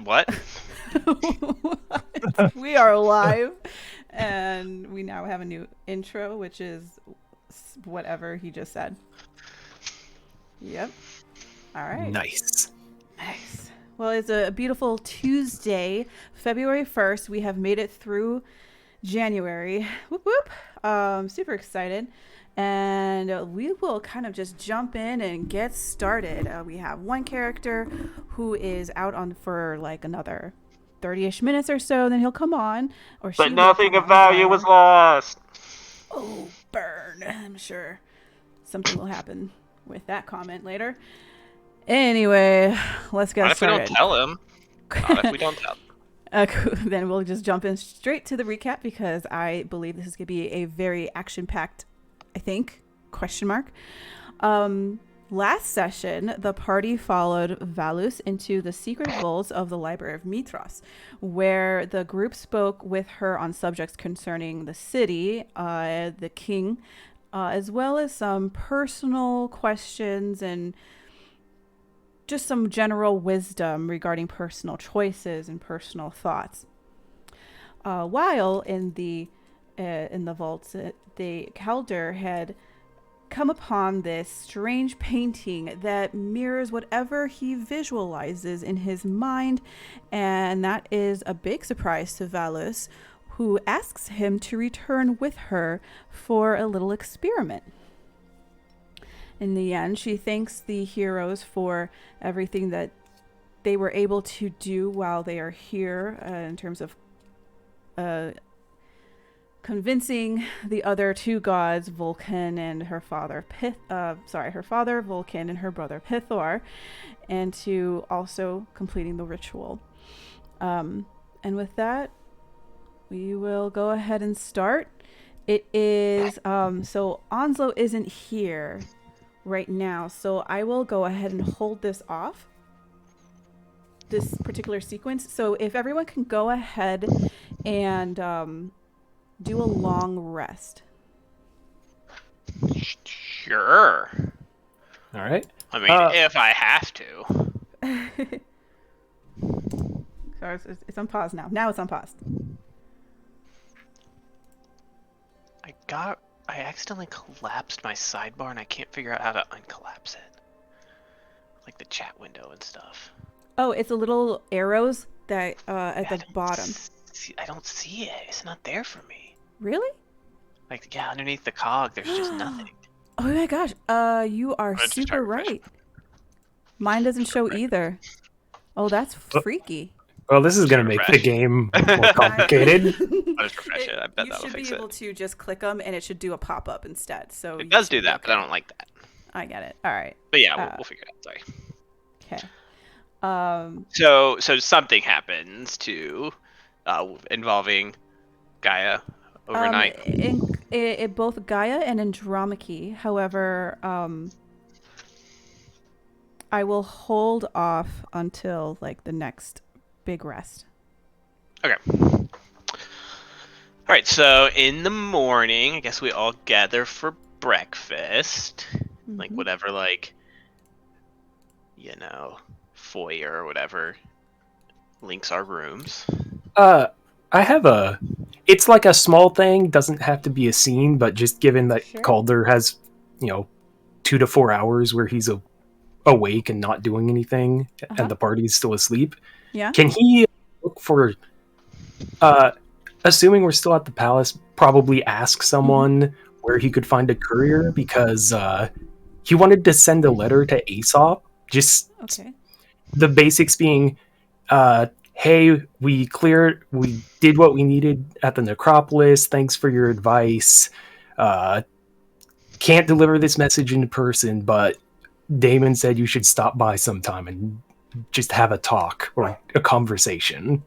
What? We are live, and we now have a new intro, which is whatever he just said. Yep. All right. Nice. Nice. Well, it's a beautiful Tuesday, February 1st. We have made it through January. Whoop whoop. Super excited. And we will kind of just jump in and get started. We have one character who is out on for like another 30-ish minutes or so. Then he'll come on, or she But will nothing come of on value was lost. Oh, burn. I'm sure something will happen with that comment later. Anyway, let's get What started. if we don't tell him? What if we don't tell him? Then we'll just jump in straight to the recap because I believe this is going to be a very action-packed, I think, question mark. Last session, the party followed Valus into the secret vaults of the Library of Mithras, where the group spoke with her on subjects concerning the city, the king, as well as some personal questions and just some general wisdom regarding personal choices and personal thoughts. While in the vaults, the Calder had come upon this strange painting that mirrors whatever he visualizes in his mind, and that is a big surprise to Valus, who asks him to return with her for a little experiment. In the end, she thanks the heroes for everything that they were able to do while they are here in terms of convincing the other two gods, Vulcan and her father her father Vulcan and her brother Pithor, and to also completing the ritual. And with that, we will go ahead and start. It is so Onslow isn't here right now, so I will go ahead and hold this off, this particular sequence. So if everyone can go ahead and do a long rest. Sure. All right. I mean, if I have to. So it's on pause now. Now it's on pause. I accidentally collapsed my sidebar and I can't figure out how to uncollapse it. Like the chat window and stuff. Oh, it's a little arrows that at the bottom. I don't see it. It's not there for me. Really? Like, yeah, underneath the cog, there's just nothing. Oh my gosh. You are super right. Mine doesn't show either. Oh, that's freaky. Well, this is going to make the game more complicated. I'll just refresh it. I bet that'll fix it. You should be able to just click them and it should do a pop-up instead. So it does do that, but I don't like that. I get it. All right. But yeah, we'll figure it out. Sorry. Okay. So something happens to involving Gaia overnight. In both Gaia and Andromache. However, I will hold off until like the next big rest. Okay. All right. So in the morning, I guess we all gather for breakfast, like whatever, foyer or whatever links our rooms. I have it's like a small thing, doesn't have to be a scene, but just given that Calder has, 2 to 4 hours where he's awake and not doing anything, and the party's still asleep. Yeah. Can he look for, assuming we're still at the palace, probably ask someone where he could find a courier, because he wanted to send a letter to Aesop. Just the basics being, hey, we did what we needed at the necropolis. Thanks for your advice. Can't deliver this message in person, but Damon said you should stop by sometime and just have a talk or a conversation.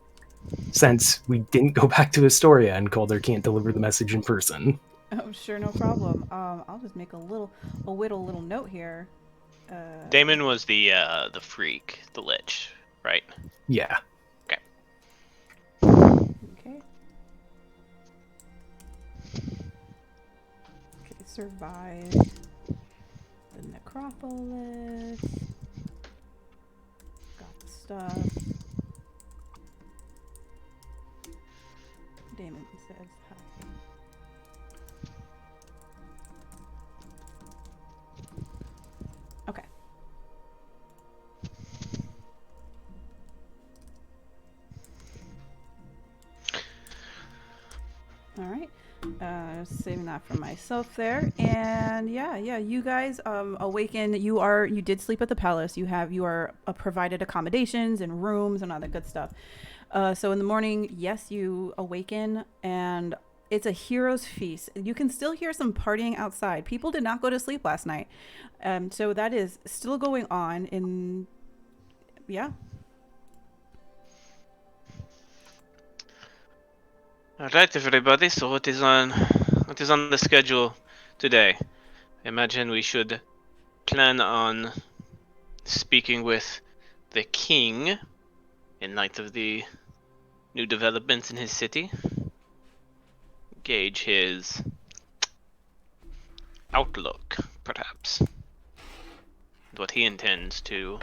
Since we didn't go back to Astoria and Calder can't deliver the message in person. Oh, sure, no problem. I'll just make a little note here. Damon was the freak, the lich, right? Yeah. Okay. Survive the necropolis. Got the stuff. Damon says hi. Okay. All right. Saving that for myself there. And yeah, you guys awaken. You did sleep at the palace. You are provided accommodations and rooms and all that good stuff. So in the morning, yes, you awaken and it's a hero's feast. You can still hear some partying outside. People did not go to sleep last night. So that is still going on in yeah. All right, everybody. So what is on the schedule today? I imagine we should plan on speaking with the king in light of the new developments in his city. Gauge his outlook, perhaps. What he intends to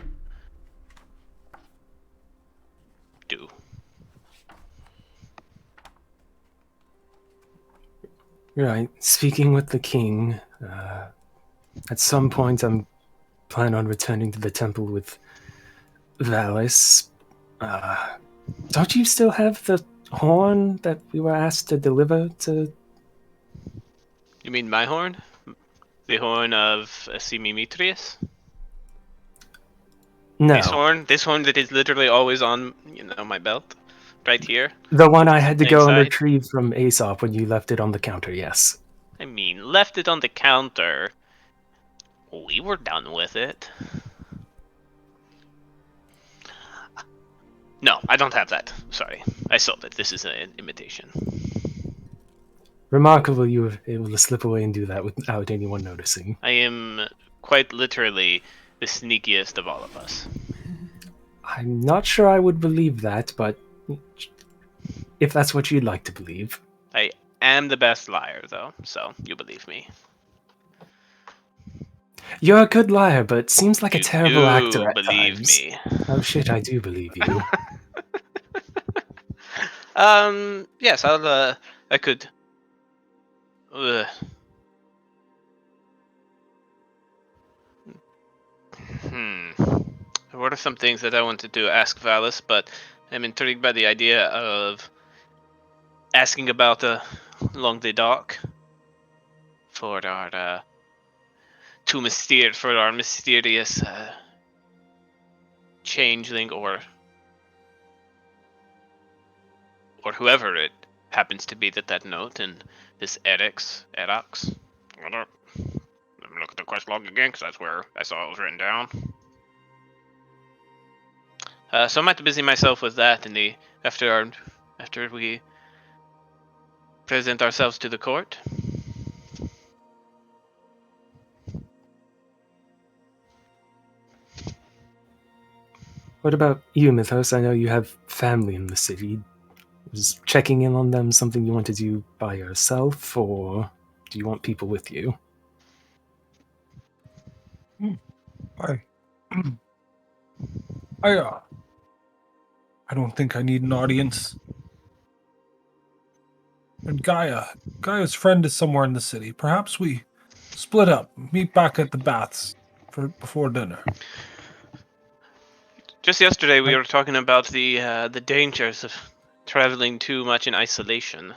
do. Right. Speaking with the king, at some point I'm planning on returning to the temple with Valis. Don't you still have the horn that we were asked to deliver to? You mean my horn? The horn of Simimitrius? No. This horn that is literally always on, my belt, right here. The one I had to go and Inside. retrieve from Aesop when you left it on the counter, yes. I mean, left it on the counter. We were done with it. No, I don't have that. Sorry. I sold it. This is an imitation. Remarkable you were able to slip away and do that without anyone noticing. I am quite literally the sneakiest of all of us. I'm not sure I would believe that, but if that's what you'd like to believe. I am the best liar, though, so you believe me. You're a good liar, but seems like a terrible actor at believe times. Me. Oh shit, I do believe you. Yes, I could. What are some things that I wanted to ask Valis, but I'm intrigued by the idea of asking about along the dock for our mysterious changeling or whoever it happens to be that note and this Erax. Let me look at the quest log again, because that's where I saw it was written down. So I might busy myself with that after we present ourselves to the court. What about you, Mythos? I know you have family in the city. Was checking in on them something you want to do by yourself, or do you want people with you? I don't think I need an audience. And Gaia's friend is somewhere in the city. Perhaps we split up, meet back at the baths before dinner. Just yesterday, we were talking about the dangers of traveling too much in isolation.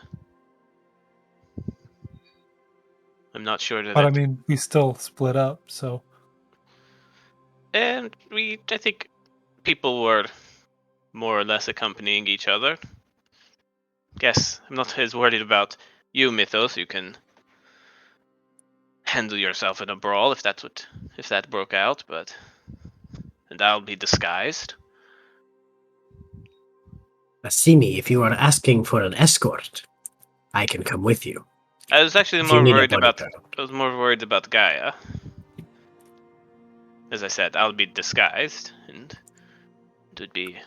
I'm not sure that. But I mean, we still split up, so. And I think people were more or less accompanying each other. Guess I'm not as worried about you, Mythos. You can handle yourself in a brawl if that broke out, and I'll be disguised. Simi, if you are asking for an escort, I can come with you. I was actually more worried about Gaia. As I said, I'll be disguised, and it would be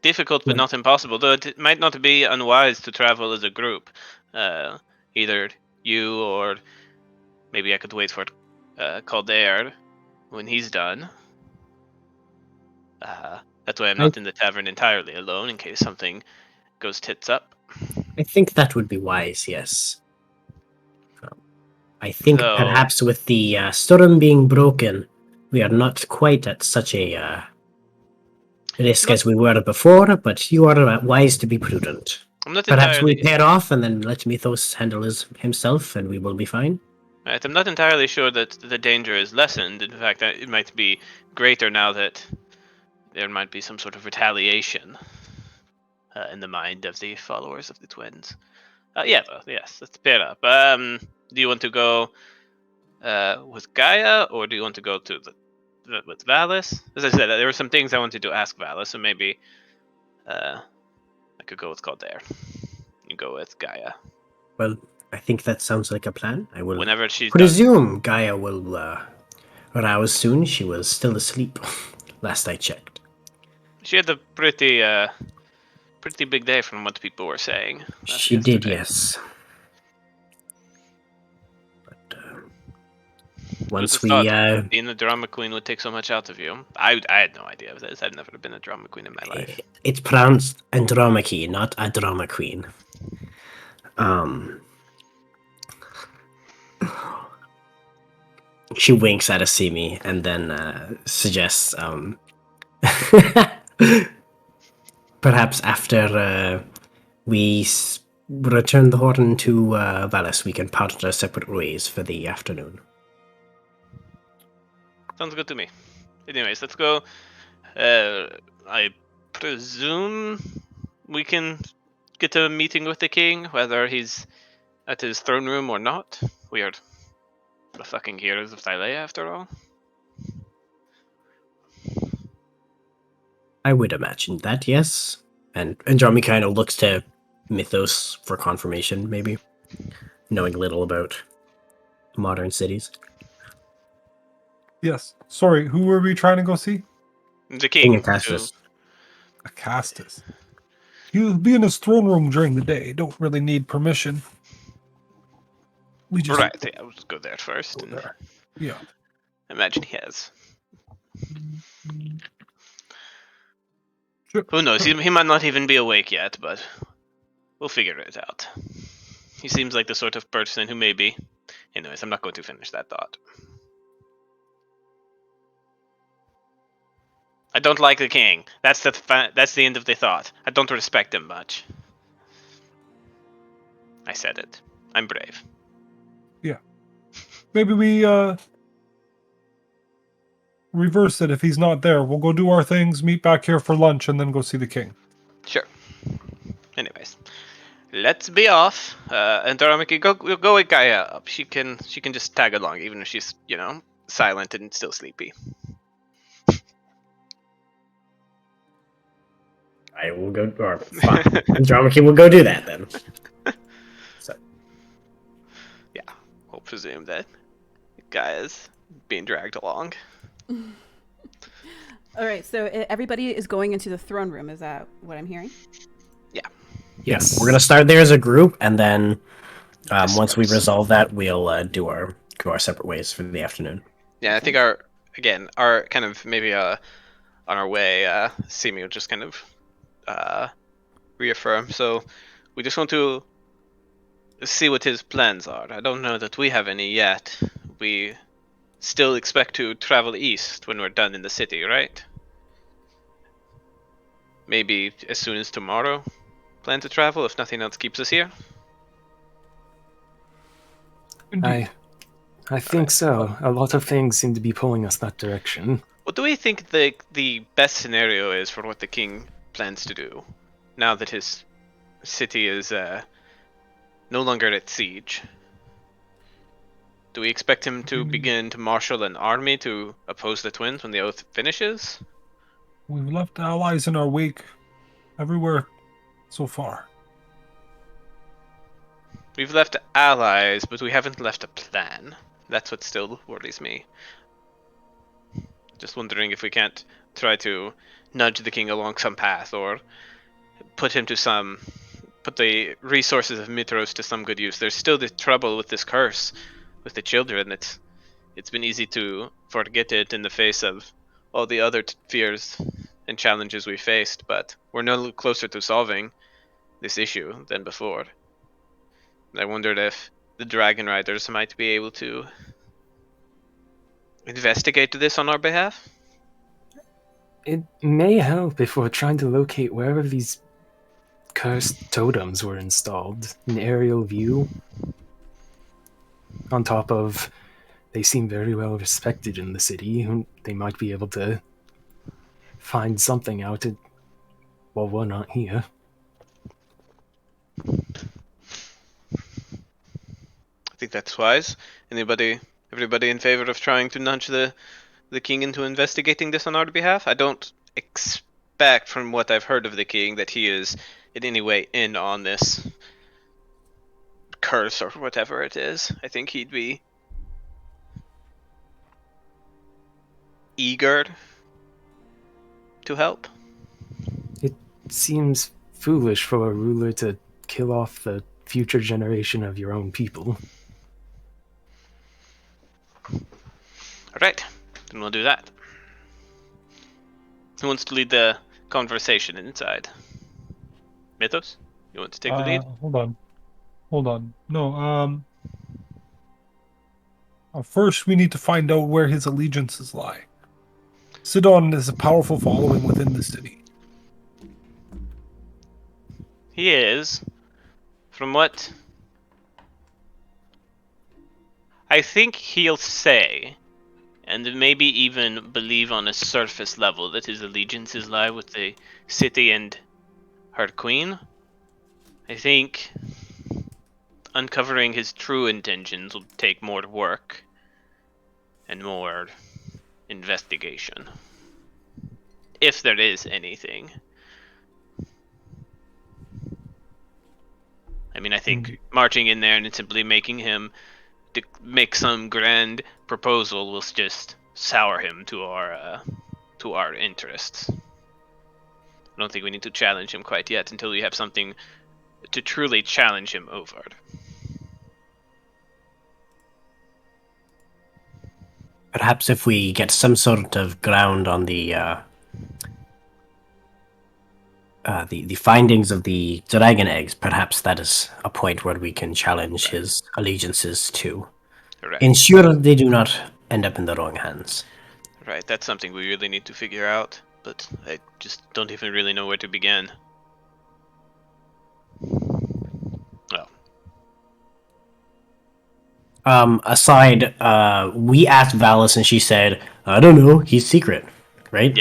difficult but not impossible, though it might not be unwise to travel as a group. Either you or maybe I could wait for Calder when he's done. That way I'm not in the tavern entirely alone in case something goes tits up. I think that would be wise, yes. I think Though- perhaps with the storm being broken, we are not quite at such a risk as we were before, but you are wise to be prudent. I'm not Perhaps we entirely pair off and then let Mythos handle himself and we will be fine. right. I'm not entirely sure that the danger is lessened. In fact, it might be greater now that there might be some sort of retaliation in the mind of the followers of the twins. Yes, let's pair up. Do you want to go with Gaia, or do you want to go to with Valis? As I said, there were some things I wanted to ask Valis, so maybe I could go with Calder. You go with Gaia. Well, I think that sounds like a plan. I will Whenever she's done. presume Gaia will rouse soon. She was still asleep last I checked. She had a pretty big day from what people were saying. She did, yesterday. yes. But Who'd once have we thought being a drama queen would take so much out of you? I had no idea of this. I'd never been a drama queen in my life. It's pronounced Andromache, not a drama queen. She winks at Asimi and then suggests perhaps after we return the horn to Valis, we can part our separate ways for the afternoon. Sounds good to me. Anyways, let's go. I presume we can get a meeting with the king, whether he's at his throne room or not. We are the fucking heroes of Thylea, after all. I would imagine that, yes. And Andromi kind of looks to Mythos for confirmation, maybe, knowing little about modern cities. Yes. Sorry, who were we trying to go see? The king. Acastus. Acastus. He'll be in his throne room during the day. Don't really need permission. We just Right, yeah, we'll just go there first. go And there. Yeah. imagine he has. Sure. Who knows? He might not even be awake yet, but we'll figure it out. He seems like the sort of person who maybe. Anyways, I'm not going to finish that thought. I don't like the king. That's the end of the thought. I don't respect him much. I said it. I'm brave. Maybe we reverse it. If he's not there, we'll go do our things, meet back here for lunch, and then go see the king. Sure. Anyways, let's be off. And Taramaki, go wake Gaia up. She can just tag along, even if she's silent and still sleepy. I will go, or fine. Andromache will go do that then. So. Yeah, we'll presume that Gaia's being dragged along. All right, so everybody is going into the throne room. Is that what I'm hearing? Yes. We're gonna start there as a group, and then once we resolve that, we'll go our separate ways for the afternoon. Yeah, I think our kind of maybe on our way, Simi will just kind of reaffirm. So we just want to see what his plans are. I don't know that we have any yet. We still expect to travel east when we're done in the city, right? Maybe as soon as tomorrow. Plan to travel if nothing else keeps us here. Indeed. I think so. A lot of things seem to be pulling us that direction. What do we think the best scenario is for what the king plans to do now that his city is no longer at siege? Do we expect him to begin to marshal an army to oppose the twins when the oath finishes? We've left allies in our wake everywhere so far. We've left allies, but we haven't left a plan. That's what still worries me. Just wondering if we can't try to nudge the king along some path, or put the resources of Mitros to some good use. There's still the trouble with this curse with the children. It's been easy to forget it in the face of all the other fears and challenges we faced, but we're no closer to solving this issue than before. I wondered if the Dragon Riders might be able to investigate this on our behalf. It may help if we're trying to locate wherever these cursed totems were installed. An aerial view. On top of, they seem very well respected in the city. They might be able to find something out while we're not here. I think that's wise. Everybody in favor of trying to nudge the king into investigating this on our behalf? I don't expect, from what I've heard of the king, that he is in any way in on this curse or whatever it is. I think he'd be eager to help. It seems foolish for a ruler to kill off the future generation of your own people. Alright, then we'll do that. Who wants to lead the conversation inside? Mythos? You want to take the lead? Hold on. No, first we need to find out where his allegiances lie. Sidon has a powerful following within the city. He is. From what I think he'll say, and maybe even believe on a surface level, that his allegiances lie with the city and her queen. I think uncovering his true intentions will take more work and more investigation, if there is anything. I mean, I think marching in there and simply making him make some grand proposal will just sour him to our interests. I don't think we need to challenge him quite yet until we have something to truly challenge him over. Perhaps if we get some sort of ground on the findings of the dragon eggs, perhaps that is a point where we can challenge his allegiances to ensure they do not end up in the wrong hands. Right, that's something we really need to figure out, but I just don't even really know where to begin. Aside, we asked Valis and she said, I don't know, he's secret, right?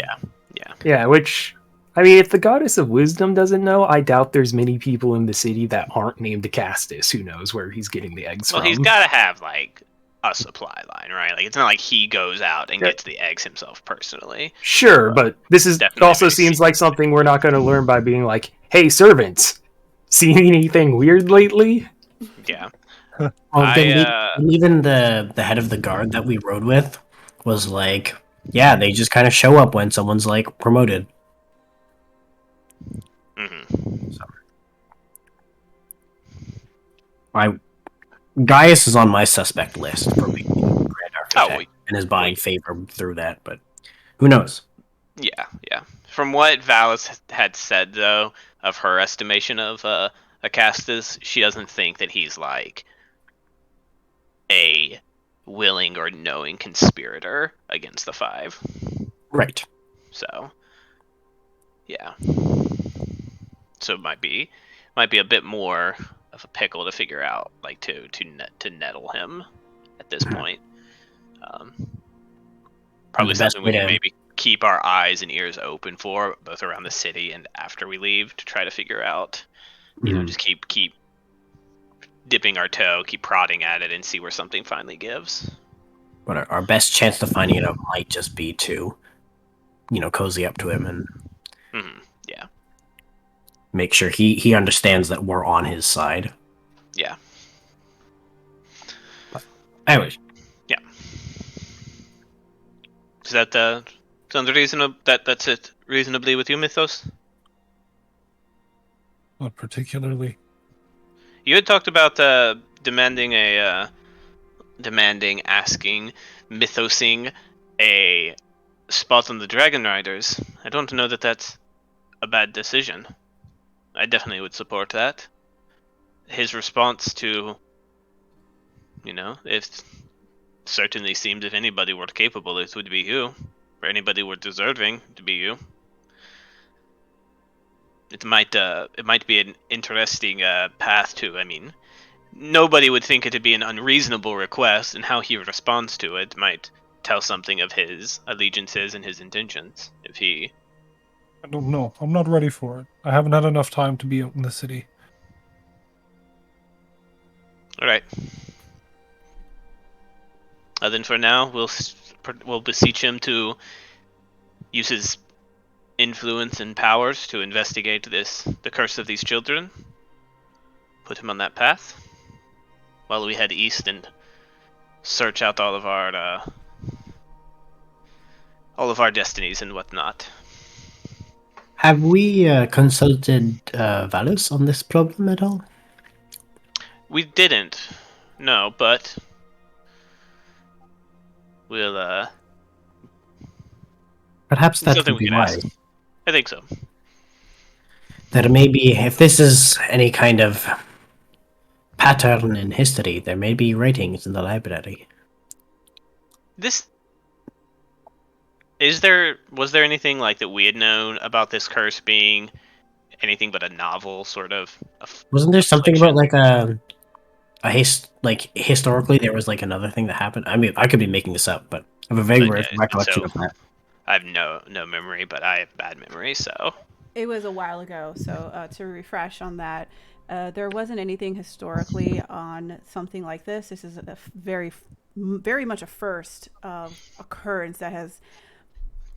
Yeah, which, I mean, if the Goddess of Wisdom doesn't know, I doubt there's many people in the city that aren't named Castus who knows where he's getting the eggs from. Well, he's gotta have, like, a supply line, right? Like, it's not like he goes out and gets the eggs himself personally. Sure, but this is also seems like something we're not going to learn by being like, hey, servants, seen anything weird lately? Yeah. Even the head of the guard that we rode with was like, yeah, they just kind of show up when someone's like promoted. Mm-hmm. So. Gaius is on my suspect list for being Grand Architect and is buying favor through that, but who knows? Yeah. From what Valis had said, though, of her estimation of Acastus, she doesn't think that he's like a willing or knowing conspirator against the Five. Right. So, yeah. So it might be a bit more of a pickle to figure out, like to nettle him at this point. Probably something we can maybe keep our eyes and ears open for, both around the city and after we leave, to try to figure out. You know, just keep dipping our toe, keep prodding at it, and see where something finally gives. But our best chance to finding it out might just be to, cozy up to him and make sure he understands that we're on his side. Yeah. But anyways. Yeah. Is that sounds reasonable? That's it reasonably with you, Mythos? Not particularly. You had talked about asking, mythosing a spot on the Dragon Riders. I don't know that that's a bad decision. I definitely would support that. His response to, it certainly seemed if anybody were capable, it would be you. Or anybody were deserving, to be you. It might be an interesting path to. I mean, nobody would think it to be an unreasonable request, and how he responds to it might tell something of his allegiances and his intentions. If he, I don't know. I'm not ready for it. I haven't had enough time to be out in the city. all right. Then for now, we'll beseech him to use his influence and powers to investigate the curse of these children. Put him on that path, while we head east and search out all of our destinies and whatnot. Have we consulted Valus on this problem at all? We didn't, no, but we'll Perhaps that something would we be could ask. wise. I think so. There may be, if this is any kind of pattern in history, there may be writings in the library. Was there anything like that we had known about this curse being anything but a novel sort of? Wasn't there something about like historically there was like another thing that happened? I mean, I could be making this up, but I have a vague recollection of that. I have no memory, but I have bad memory, so. It was a while ago, so to refresh on that, there wasn't anything historically on something like this. This is a very, very much a first occurrence that has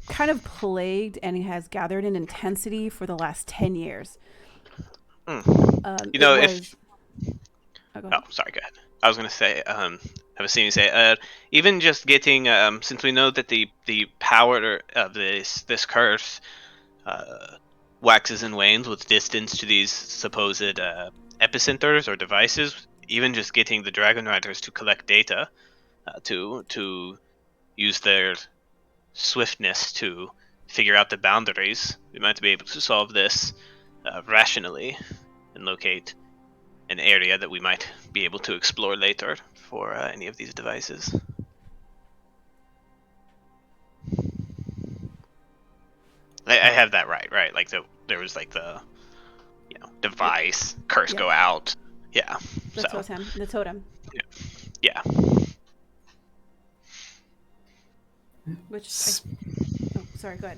kind of plagued and has gathered in intensity for the last 10 years. Sorry, go ahead. I was going to say, I was seeing you say, even just getting, since we know that the power of this curse waxes and wanes with distance to these supposed epicenters or devices, even just getting the Dragon Riders to collect data, to use their swiftness to figure out the boundaries, we might be able to solve this rationally and locate an area that we might be able to explore later for any of these devices. I have that right? Like there was like the, device, curse go out. Yeah. The totem. Yeah. Sorry, go ahead.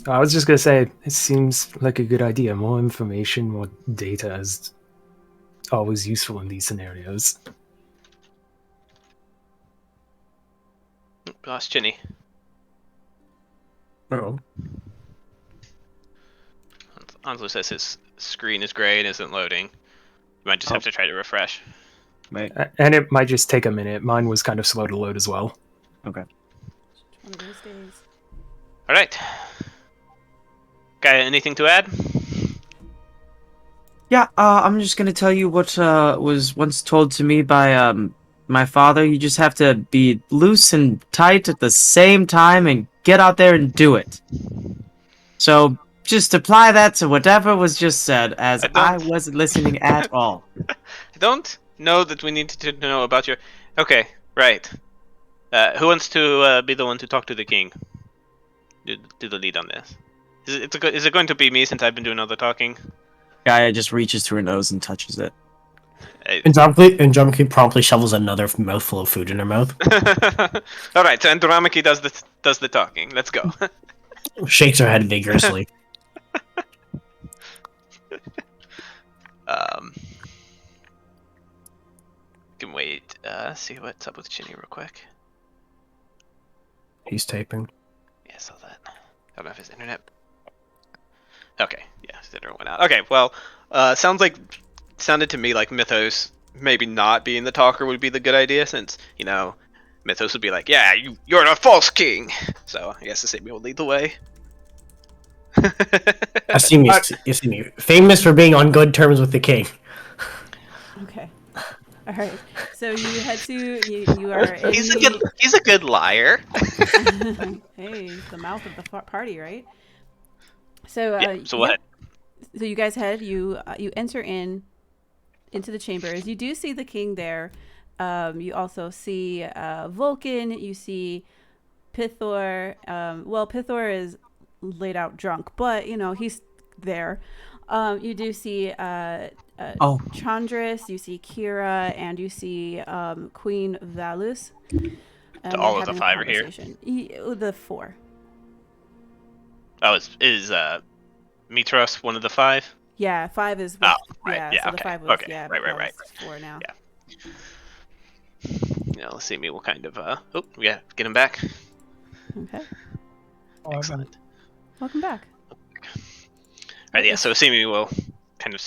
I was just going to say, it seems like a good idea. More information, more data is always useful in these scenarios. Lost Chinny. Oh. Onslow says his screen is gray and isn't loading. You might just have to try to refresh. Right. And it might just take a minute. Mine was kind of slow to load as well. Okay. One of those days. All right. Guy, anything to add? Yeah, I'm just gonna tell you what was once told to me by my father. You just have to be loose and tight at the same time and get out there and do it. So just apply that to whatever was just said, as I wasn't listening at all. I don't know that we need to know about your... Okay, right. Who wants to be the one to talk to the king? Do the lead on this. Is it going to be me since I've been doing all the talking? Gaia just reaches to her nose and touches it. And Andromeda promptly shovels another mouthful of food in her mouth. All right, so Andromeda does the talking. Let's go. Shakes her head vigorously. Can wait. See what's up with Chinny real quick. He's taping. Yeah, I saw that. I don't know if his internet. Okay, yeah, his internet went out. Okay, well, sounded to me like Mythos maybe not being the talker would be the good idea, since Mythos would be like, yeah, you're a false king. So I guess the same will lead the way. I've seen you. Famous for being on good terms with the king. Okay. All right. So you head to you are. He's a good liar. Hey, he's the mouth of the party, right? So So what? So you guys head. You enter into the chambers. You do see the king there. You also see Vulcan. You see Pithor. Well, Pithor is laid out drunk, but he's there. You do see Chandris. You see Kira, and you see Queen Valus. All of the 5 are here. The 4. Oh, is Mitros one of the 5? Yeah, 5 is. Oh, right. Yeah, yeah, so okay. the 5 was. Okay. Yeah, Right. 4 now. Yeah. Let's see. Me will kind of. Yeah, get him back. Okay. Excellent. Welcome back. Right. Yeah. So Simi will kind of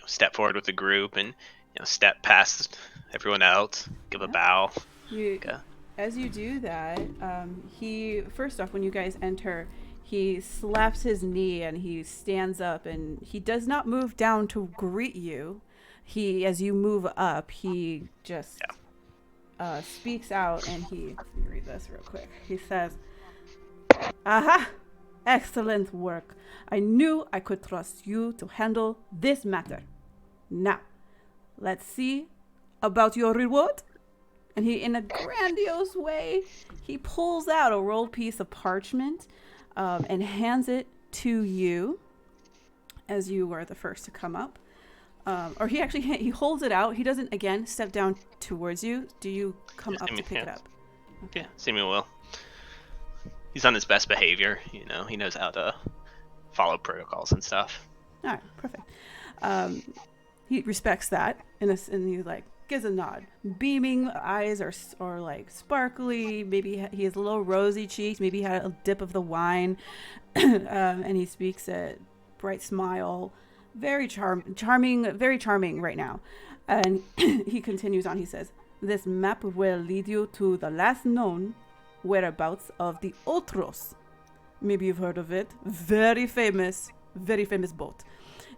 step forward with the group and step past everyone else, give a bow. As you do that, he first off, when you guys enter, he slaps his knee and he stands up and he does not move down to greet you. As you move up, he just speaks out and let me read this real quick. He says, "Aha! Excellent work. I knew I could trust you to handle this matter. Now, let's see about your reward." And he, in a grandiose way, he pulls out a rolled piece of parchment and hands it to you as you were the first to come up. Or he holds it out. He doesn't, again, step down towards you. Do you come up to pick it up? Okay. Yeah, Simi will. He's on his best behavior. He knows how to follow protocols and stuff. All right, perfect. He respects that, and he's like, gives a nod. Beaming eyes are like sparkly. Maybe he has a little rosy cheeks. Maybe he had a dip of the wine. And he speaks a bright smile. Very charming, very charming right now. And he continues on. He says, "This map will lead you to the last known whereabouts of the Otros. Maybe you've heard of it. Very famous boat.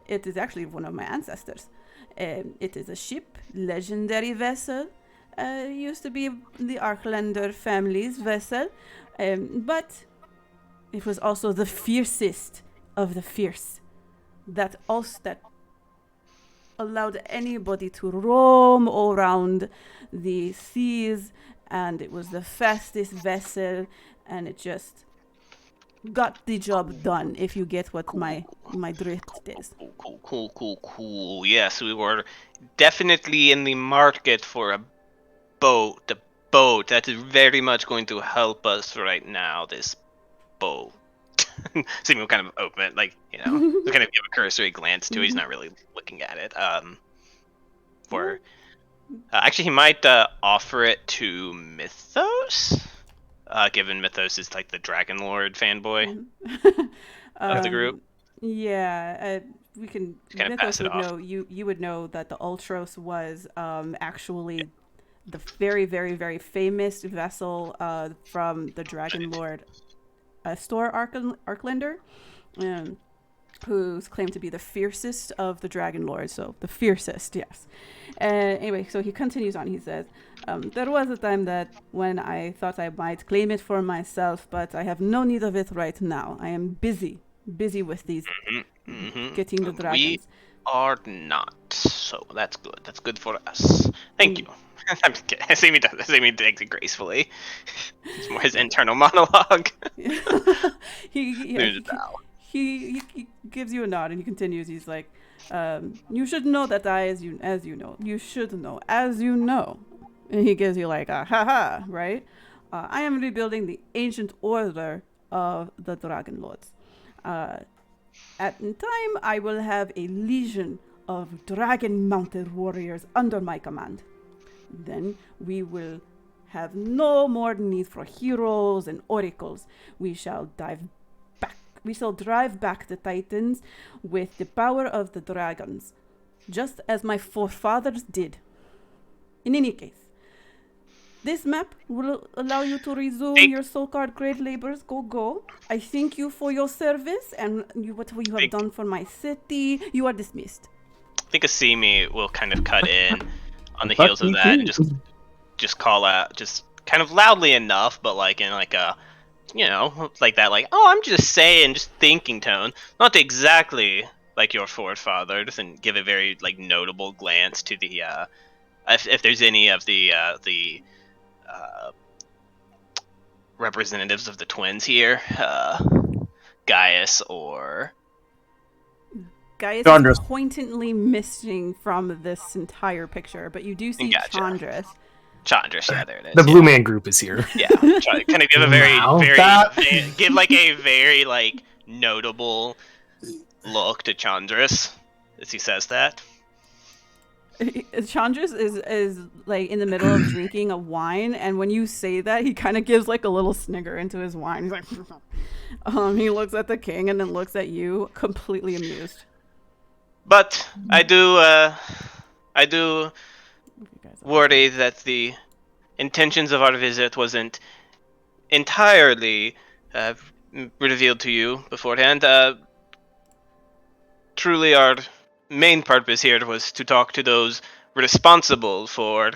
It is actually one of my ancestors. It is a ship, legendary vessel. Used to be the Arklander family's vessel, but it was also the fiercest of the fierce. That allowed anybody to roam around the seas, and it was the fastest vessel, and it just got the job done, if you get what my drift is." Cool. Yes, we were definitely in the market for a boat. A boat that is very much going to help us right now. This boat. So we'll kind of open it, we'll kind of give a cursory glance to it. He's not really looking at it. Actually, he might offer it to Mythos. Given Mythos is like the Dragonlord fanboy of the group. Yeah, we can. Kind of Mythos pass it would off. know. You would know that the Ultros was actually the very, very, very famous vessel from the Dragonlord store Arklander, who's claimed to be the fiercest of the Dragonlords. So the fiercest, yes. Anyway, so he continues on. He says, "There was a time that when I thought I might claim it for myself, but I have no need of it right now. I am busy with these getting the dragons." We are not, so that's good. That's good for us. Thank you. I'm just kidding. Amy takes it gracefully. It's more his internal monologue. He gives you a nod and he continues. He's like, "You should know that as you know. You should know as you know." And he gives you like a ha, right? "I am rebuilding the ancient order of the Dragonlords. At time, I will have a legion of dragon-mounted warriors under my command. Then we will have no more need for heroes and oracles. We shall drive back the Titans with the power of the dragons, just as my forefathers did. In any case, this map will allow you to resume your so-called great labors. Go. I thank you for your service and what you have done for my city. You are dismissed." I think Asimi will kind of cut in on the heels of that and just call out, just kind of loudly enough, but like in like a, like that, like, "Oh, I'm just saying," just thinking tone. Not exactly like your forefathers and give a very like notable glance to the if there's any of the representatives of the twins here, Gaius or Gaius Chandras. is pointedly missing from this entire picture, but you do see Gotcha. Chandras. Chandras, yeah, there it is. The Blue Man Group is here. Yeah, kind of give a very, Wow. give like a very like notable look to Chandras as he says that. Chandras is like in the middle of drinking a wine, and when you say that, he kind of gives like a little snigger into his wine. He's like, he looks at the king and then looks at you, completely amused. But I do worry that the intentions of our visit wasn't entirely revealed to you beforehand. Truly, our main purpose here was to talk to those responsible for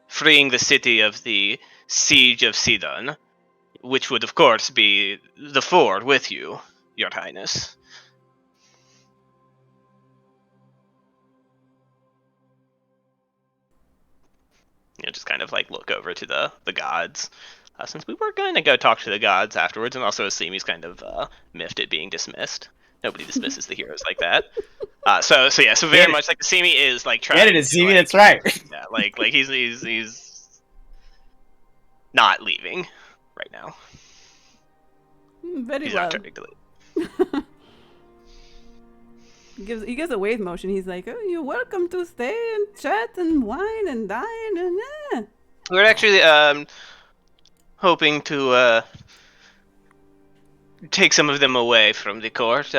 freeing the city of the siege of Sidon, which would, of course, be the Four with you, Your Highness. Just kind of like look over to the gods, since we were going to go talk to the gods afterwards, and also Asimi's kind of miffed at being dismissed. Nobody dismisses the heroes like that. So very much like Asimi is like trying. Get it, Asimi. Like, that's right. Yeah, like he's not leaving right now. Very He's well. not turning to leave. He gives a wave motion. He's like, "Oh, you're welcome to stay and chat and wine and dine and." We're actually hoping to take some of them away from the court,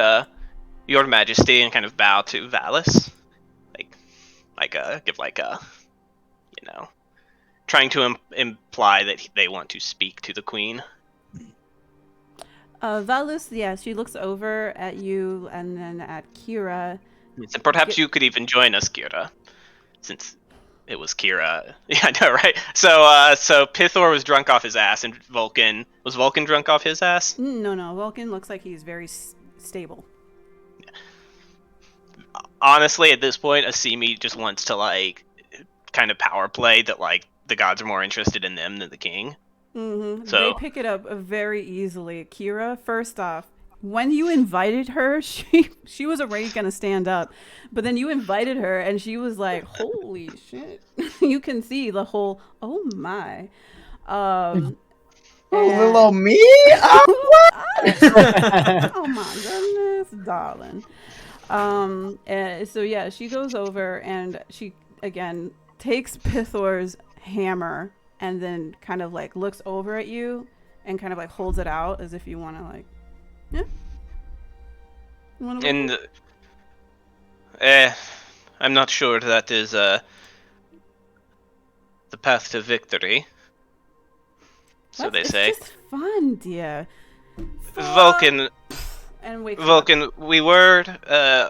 Your Majesty, and kind of bow to Valus, give trying to imply that they want to speak to the Queen. Valus, yeah, she looks over at you and then at Kira. And perhaps you could even join us, Kira, since it was Kira. Yeah, I know, right? So Pithor was drunk off his ass, and Vulcan drunk off his ass? No, Vulcan looks like he's very stable. Honestly, at this point, Asimi just wants to like kind of power play that like the gods are more interested in them than the king. Mm-hmm. So they pick it up very easily. Kira, first off, when you invited her, she was already gonna stand up, but then you invited her and she was like, "Holy shit!" You can see the whole "oh my." Little me? Oh my goodness, darling. And so yeah, she goes over and she again takes Pithor's hammer and then kind of like looks over at you and kind of like holds it out as if you want to like, yeah. And I'm not sure that is the path to victory. So they say. It's just fun, dear. Vulcan. And wake Vulcan, we were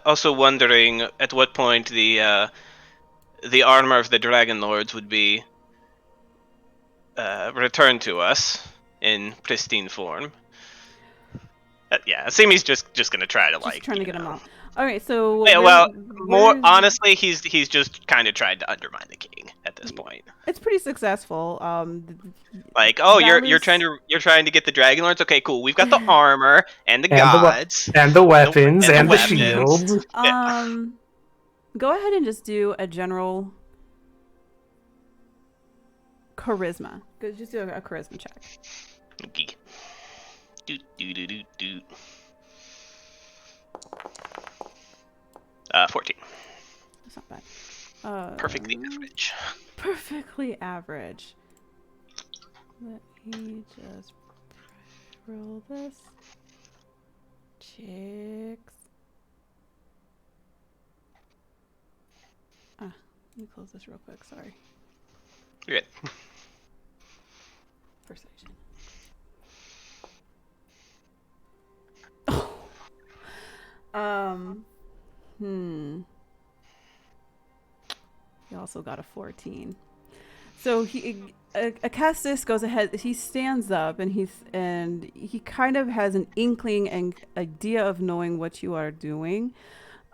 also wondering at what point the armor of the Dragonlords would be returned to us in pristine form. Yeah, Asimi's just gonna try to just trying to get him out. All right, so yeah, honestly, he's just kind of tried to undermine the king at this point. It's pretty successful. Like, oh, you're trying to get the Dragonlords. Okay, cool. We've got the armor and the gods and the weapons and and the the shield. Go ahead and just do a general charisma. Just do a charisma check. Okay. Do. 14. That's not bad. Perfectly average. Perfectly average. Let me just roll this. Chicks. Let me close this real quick. Sorry. You're good. Persuasion. He also got a 14. So Acastus goes ahead. He stands up and he kind of has an inkling and idea of knowing what you are doing.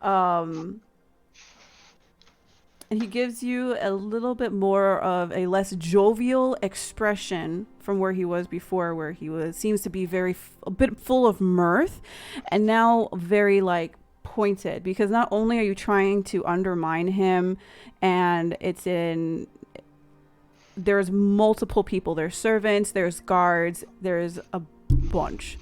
And he gives you a little bit more of a less jovial expression from where he was before, where he seems to be a bit full of mirth, and now very like pointed, because not only are you trying to undermine him, and there's multiple people, there's servants, there's guards, there's a bunch.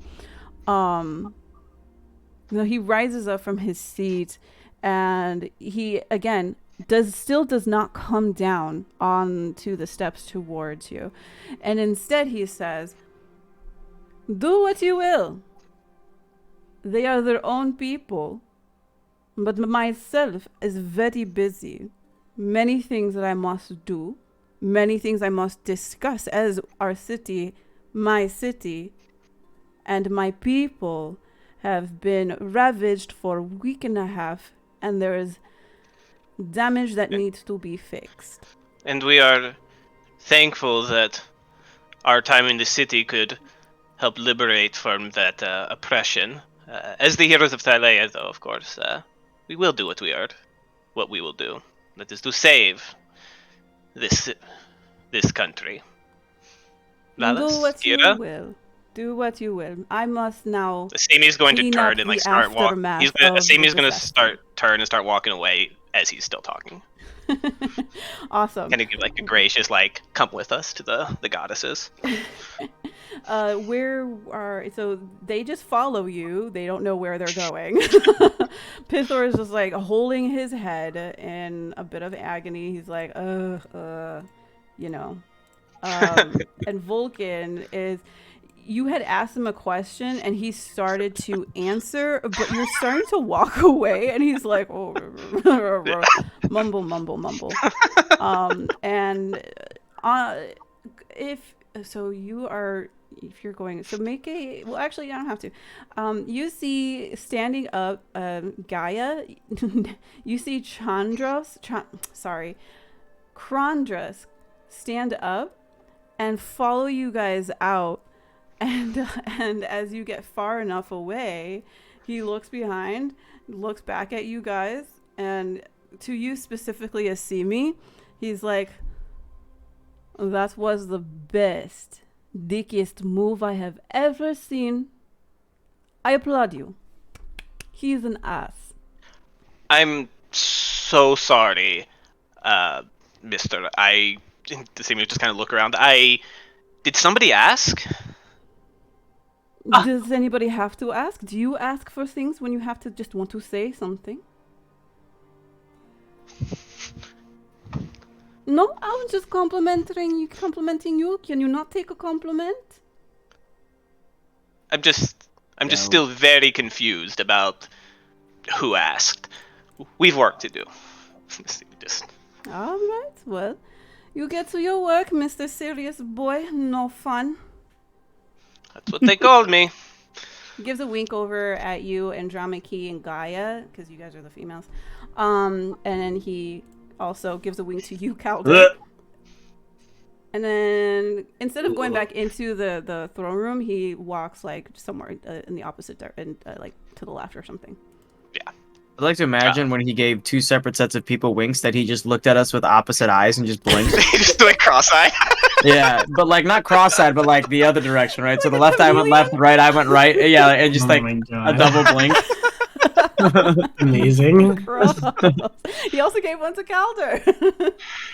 He rises up from his seat, and he again does not come down onto the steps towards you, and instead he says, "Do what you will. They are their own people, but myself is very busy. Many things that I must do, many things I must discuss, as our city, my city, and my people have been ravaged for a week and a half, and there is damage that needs to be fixed." And we are thankful that our time in the city could help liberate from that oppression. As the heroes of Thylea, though, of course, we will do what we will do. That is to save this country. Valis, Do what Kira? you will. Do what you will. I must now. Asimi's going to clean turn up and like the start walking. aftermath Asimi's of the going to disaster. turn and start walking away as he's still talking. Awesome. Kind of give like a gracious like, come with us to the goddesses. So they just follow you. They don't know where they're going. Pithor is just like holding his head in a bit of agony. He's like, you know. And Vulcan is. You had asked him a question and he started to answer, but you're starting to walk away and he's like, oh, mumble. If you're going, so make a, well, actually, I don't have to. You see standing up, Gaia, you see Krandros stand up and follow you guys out. And as you get far enough away, he looks behind, looks back at you guys, and to you specifically, Asimi, he's like, that was the best, dickiest move I have ever seen. I applaud you. He's an ass. I'm so sorry, mister. Asimi just kind of look around. Did somebody ask? Does anybody have to ask? Do you ask for things when you have to just want to say something? No, I was just complimenting you. Can you not take a compliment? I'm just still very confused about who asked. We've work to do. All right, well, you get to your work, Mr. Serious Boy. No fun. That's what they called me. He gives a wink over at you, Andromache and Gaia, because you guys are the females. And then he also gives a wink to you, Calder. And then instead of going back into the throne room, he walks like somewhere in the opposite like to the left or something. Yeah. I'd like to imagine when he gave two separate sets of people winks that he just looked at us with opposite eyes and just blinked. Just like cross-eyed. Yeah, but like not cross-eyed, but like the other direction, right? So the left eye went left, right eye went right. Yeah, and just like a double blink. Amazing. He also gave one to Calder.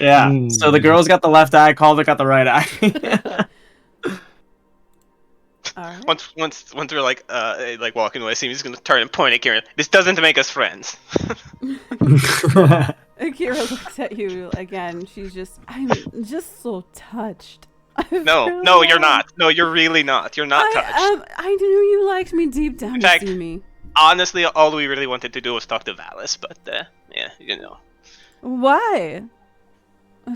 Yeah. So the girl's got the left eye, Calder got the right eye. All right. Once we're like walking away, Simi's gonna turn and point at Kieran. This doesn't make us friends. Kira looks at you again. I'm just so touched. No, you're not. No, you're really not. You're not touched. I knew you liked me deep down. In fact, to see me. Honestly, all we really wanted to do was talk to Valis, but yeah, you know. Why?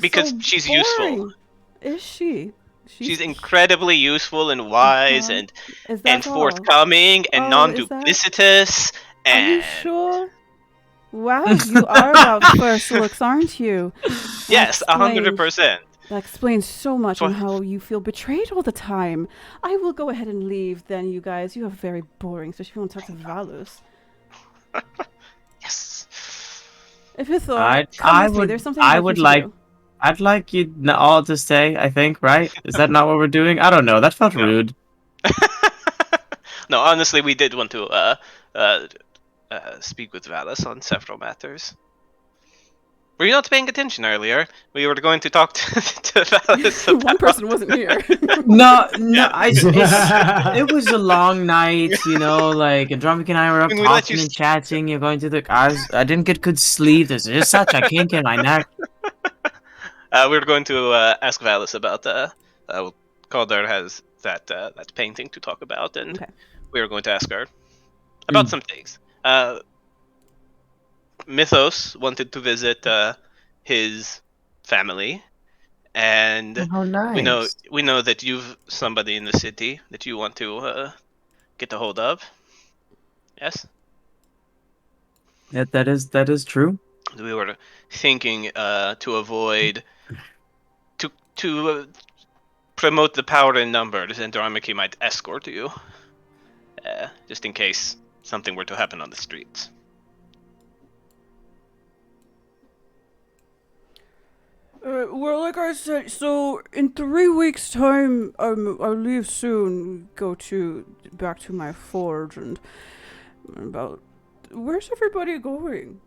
Because so she's boring. useful. Is she? She's incredibly useful and wise and forthcoming and non-duplicitous. Are you sure? Wow, you are about first looks, aren't you? Yes, 100%. That explains so much on how you feel betrayed all the time. I will go ahead and leave then, you guys. You are very boring, especially if you want to talk to Valus. Yes. If it's all I come with me. would There's something I I'd like would you to like do. I'd like you all to stay, I think, right? Is that not what we're doing? I don't know. That felt No. rude. No, honestly, we did want to speak with Valis on several matters. Were you not paying attention earlier? We were going to talk to Valis about... One person wasn't here. No, Yeah. it was a long night, you know, like Andromache and I were up Can we let you talking and chatting, you're going to the I didn't get good sleep, there's just such a kink in my neck. We were going to ask Valis about Calder has that painting to talk about, and Okay. we were going to ask her about some things. Mythos wanted to visit his family, and Oh, nice. we know that you've somebody in the city that you want to get a hold of. Yes, That is true. we were thinking to avoid to promote the power in numbers, and Andromache might escort you, just in case something were to happen on the streets. Well, like I said, so in 3 weeks' time, I leave soon. Go back to my forge, and about where's everybody going?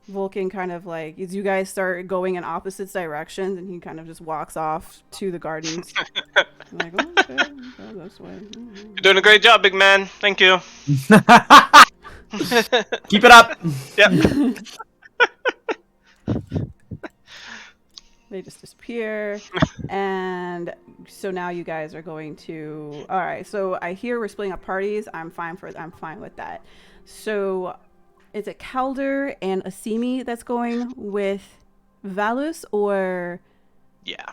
Vulcan kind of like, as you guys start going in opposite directions, and he kind of just walks off to the gardens. I'm like, oh, okay, go this way. You're doing a great job, big man. Thank you. Keep it up. Yep. They just disappear. And so now you guys are going to, all right, so I hear we're splitting up parties. I'm fine with that. So is it Calder and Asimi that's going with Valus, or? Yeah.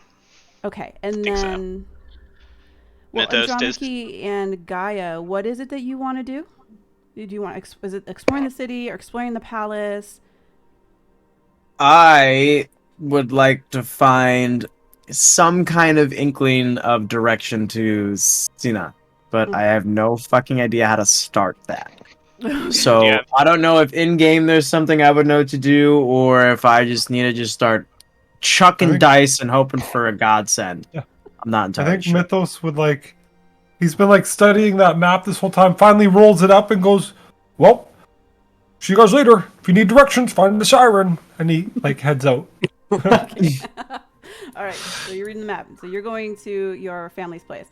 Okay, and think so. then well, Mythos Andromache and Gaia, what is it that you want to do? Do you want is it exploring the city or exploring the palace? I would like to find some kind of inkling of direction to Sina, but I have no fucking idea how to start that. So Yeah. I don't know if in game there's something I would know to do, or if I just need to just start chucking dice and hoping for a godsend. Yeah. I'm not I entirely think sure. Mythos would like. He's been like studying that map this whole time. Finally, rolls it up and goes, "Well, see you guys later. If you need directions, find the siren." And he like heads out. All right, so you're reading the map. So you're going to your family's place.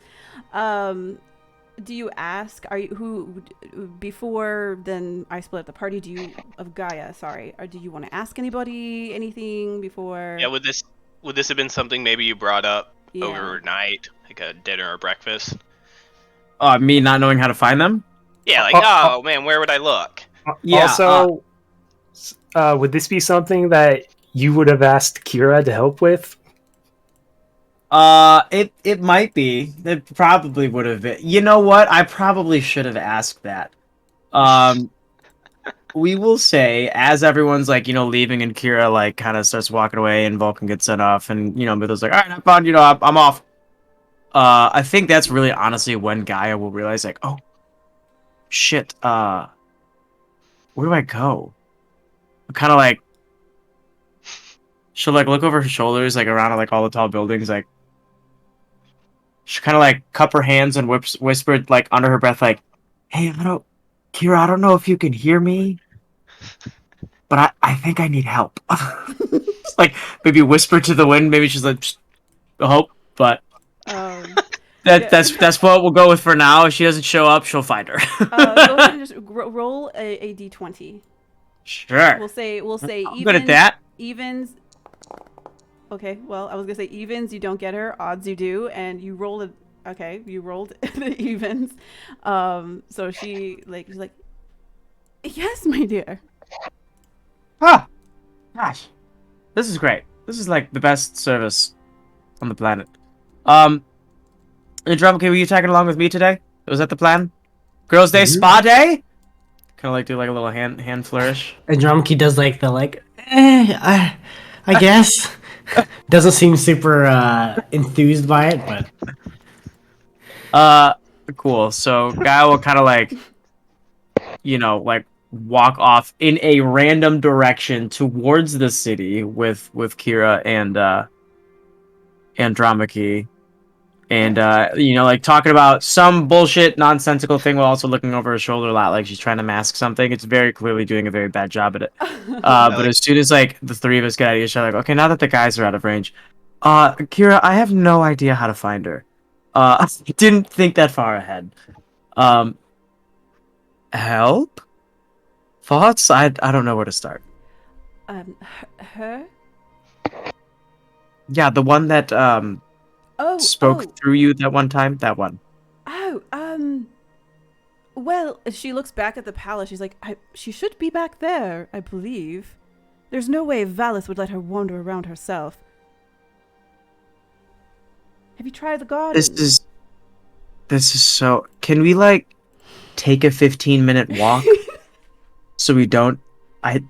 Do you ask? Are you who before then? I split up the party. Do you of Gaia? Sorry, or do you want to ask anybody anything before? Yeah. Would this have been something maybe you brought up Yeah. overnight, like a dinner or breakfast? Me not knowing how to find them? Yeah. Like, oh man, where would I look? Yeah. Also, would this be something that you would have asked Kira to help with? It might be. It probably would have been. You know what? I probably should have asked that. We will say, as everyone's like, leaving, and Kira like kind of starts walking away, and Vulcan gets sent off, and Mythos like, all right, have fun. I'm off. I think that's really honestly when Gaia will realize, like, oh, shit. Where do I go? I'm kind of like, she'll like look over her shoulders, like around like all the tall buildings, like. She kind of like cup her hands and whispered like under her breath, like, "Hey, Kira, I don't know if you can hear me, but I think I need help." Just, like maybe whisper to the wind. Maybe she's like, hope, but that's what we'll go with for now. If she doesn't show up, she'll find her. Go ahead and just roll a d20. Sure. We'll say I'm even, good at that. Evens. Okay, well, I was gonna say evens, you don't get her. Odds, you do, and you rolled it. Okay, you rolled the evens. So she's like, yes, my dear. Ah, gosh, this is great. This is like the best service on the planet. Andromache, were you tagging along with me today? Was that the plan? Girls' Day, Spa Day? Kind of like do like a little hand flourish. Andromache does like the I guess. Doesn't seem super enthused by it, but cool. So Guy will kind of like, like walk off in a random direction towards the city with Kira and Andromache. And like talking about some bullshit nonsensical thing while also looking over her shoulder a lot, like she's trying to mask something. It's very clearly doing a very bad job at it. But as soon as like the three of us get out of each other, like, okay, now that the guys are out of range, Kira, I have no idea how to find her. I didn't think that far ahead. Help? Thoughts? I don't know where to start. Her? Yeah, the one that spoke through you that one time. That one. Oh, well, she looks back at the palace. She's like, she should be back there, I believe. There's no way Valis would let her wander around herself. Have you tried the garden? This is so... Can we, like, take a 15-minute walk? So we don't... I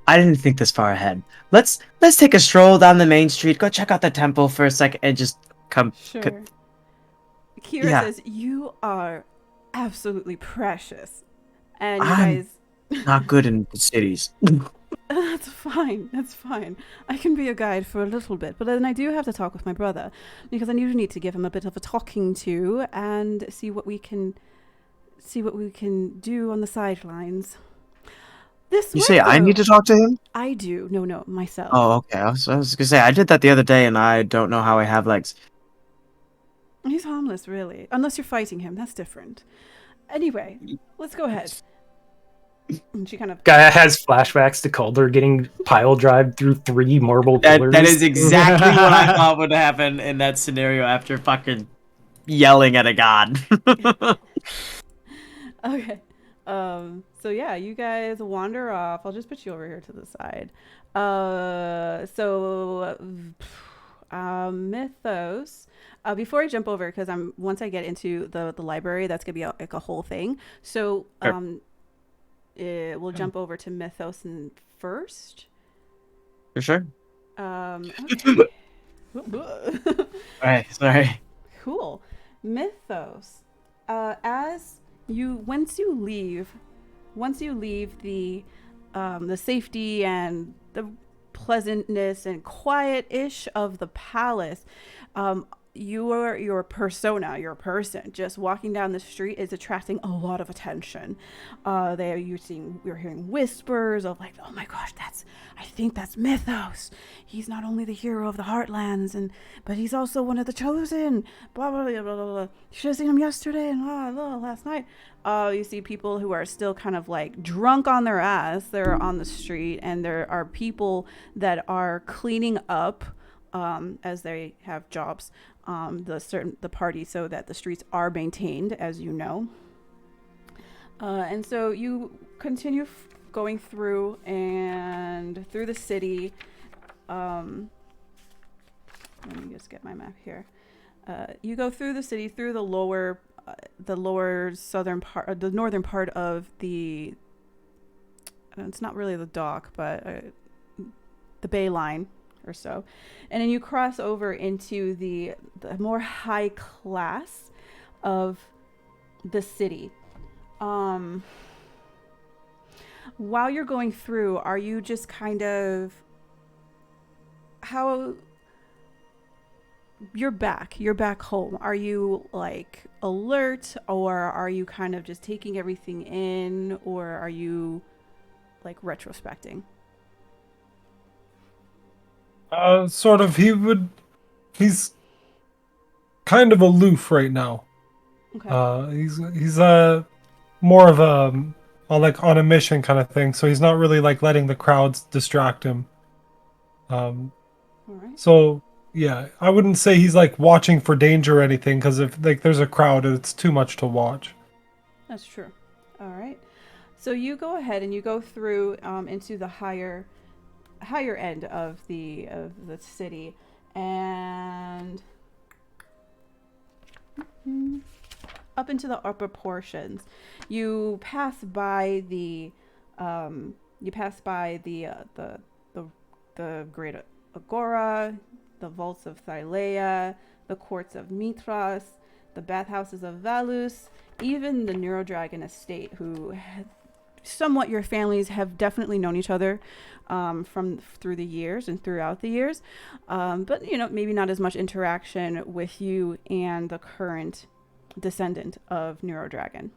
didn't think this far ahead. Let's take a stroll down the main street, go check out the temple for a second, and just come... Sure. Kira says, you are absolutely precious. And you guys... not good in cities. That's fine. That's fine. I can be a guide for a little bit, but then I do have to talk with my brother because I need to give him a bit of a talking to and see what we can do on the sidelines. You say I need to talk to him? I do. No, myself. Oh, okay. I was gonna say I did that the other day, and I don't know how I have legs. He's harmless, really, unless you're fighting him. That's different. Anyway, let's go ahead. And she kind of has flashbacks to Calder getting pile drived through 3 marble pillars. That is exactly what I thought would happen in that scenario after fucking yelling at a god. Okay. So yeah, you guys wander off. I'll just put you over here to the side. Mythos. Before I jump over, because once I get into the library, that's gonna be like a whole thing. So we'll jump over to Mythos first. For sure. Okay. Alright, sorry. Cool. Mythos. Once you leave the safety and the pleasantness and quiet-ish of the palace, your persona, your person, just walking down the street is attracting a lot of attention. You're hearing whispers of like, oh my gosh, I think that's Mythos. He's not only the hero of the Heartlands, but he's also one of the chosen. Blah blah blah blah blah. You should have seen him yesterday and last night. You see people who are still kind of like drunk on their ass. They're on the street, and there are people that are cleaning up. As they have jobs, the party, so that the streets are maintained, as you know. And so you continue going through the city. Let me just get my map here. You go through the city, through the lower southern part, the northern part of the. It's not really the dock, but the Bay Line. Or so, and then you cross over into the more high class of the city. While you're going through, are you just kind of you're back home? Are you like alert, or are you kind of just taking everything in, or are you like retrospecting? Sort of. He's kind of aloof right now. Okay. He's more of a like on a mission kind of thing. So he's not really like letting the crowds distract him. All right. So yeah, I wouldn't say he's like watching for danger or anything, because if like there's a crowd, it's too much to watch. That's true. All right. So you go ahead and you go through into the higher end of the city, and up into the upper portions. You pass by the Great Agora, the vaults of Thylea, the courts of Mithras, the bathhouses of Valus, even the Neurodragon estate, who somewhat your families have definitely known each other through the years and throughout the years. But, maybe not as much interaction with you and the current descendant of Neurodragon.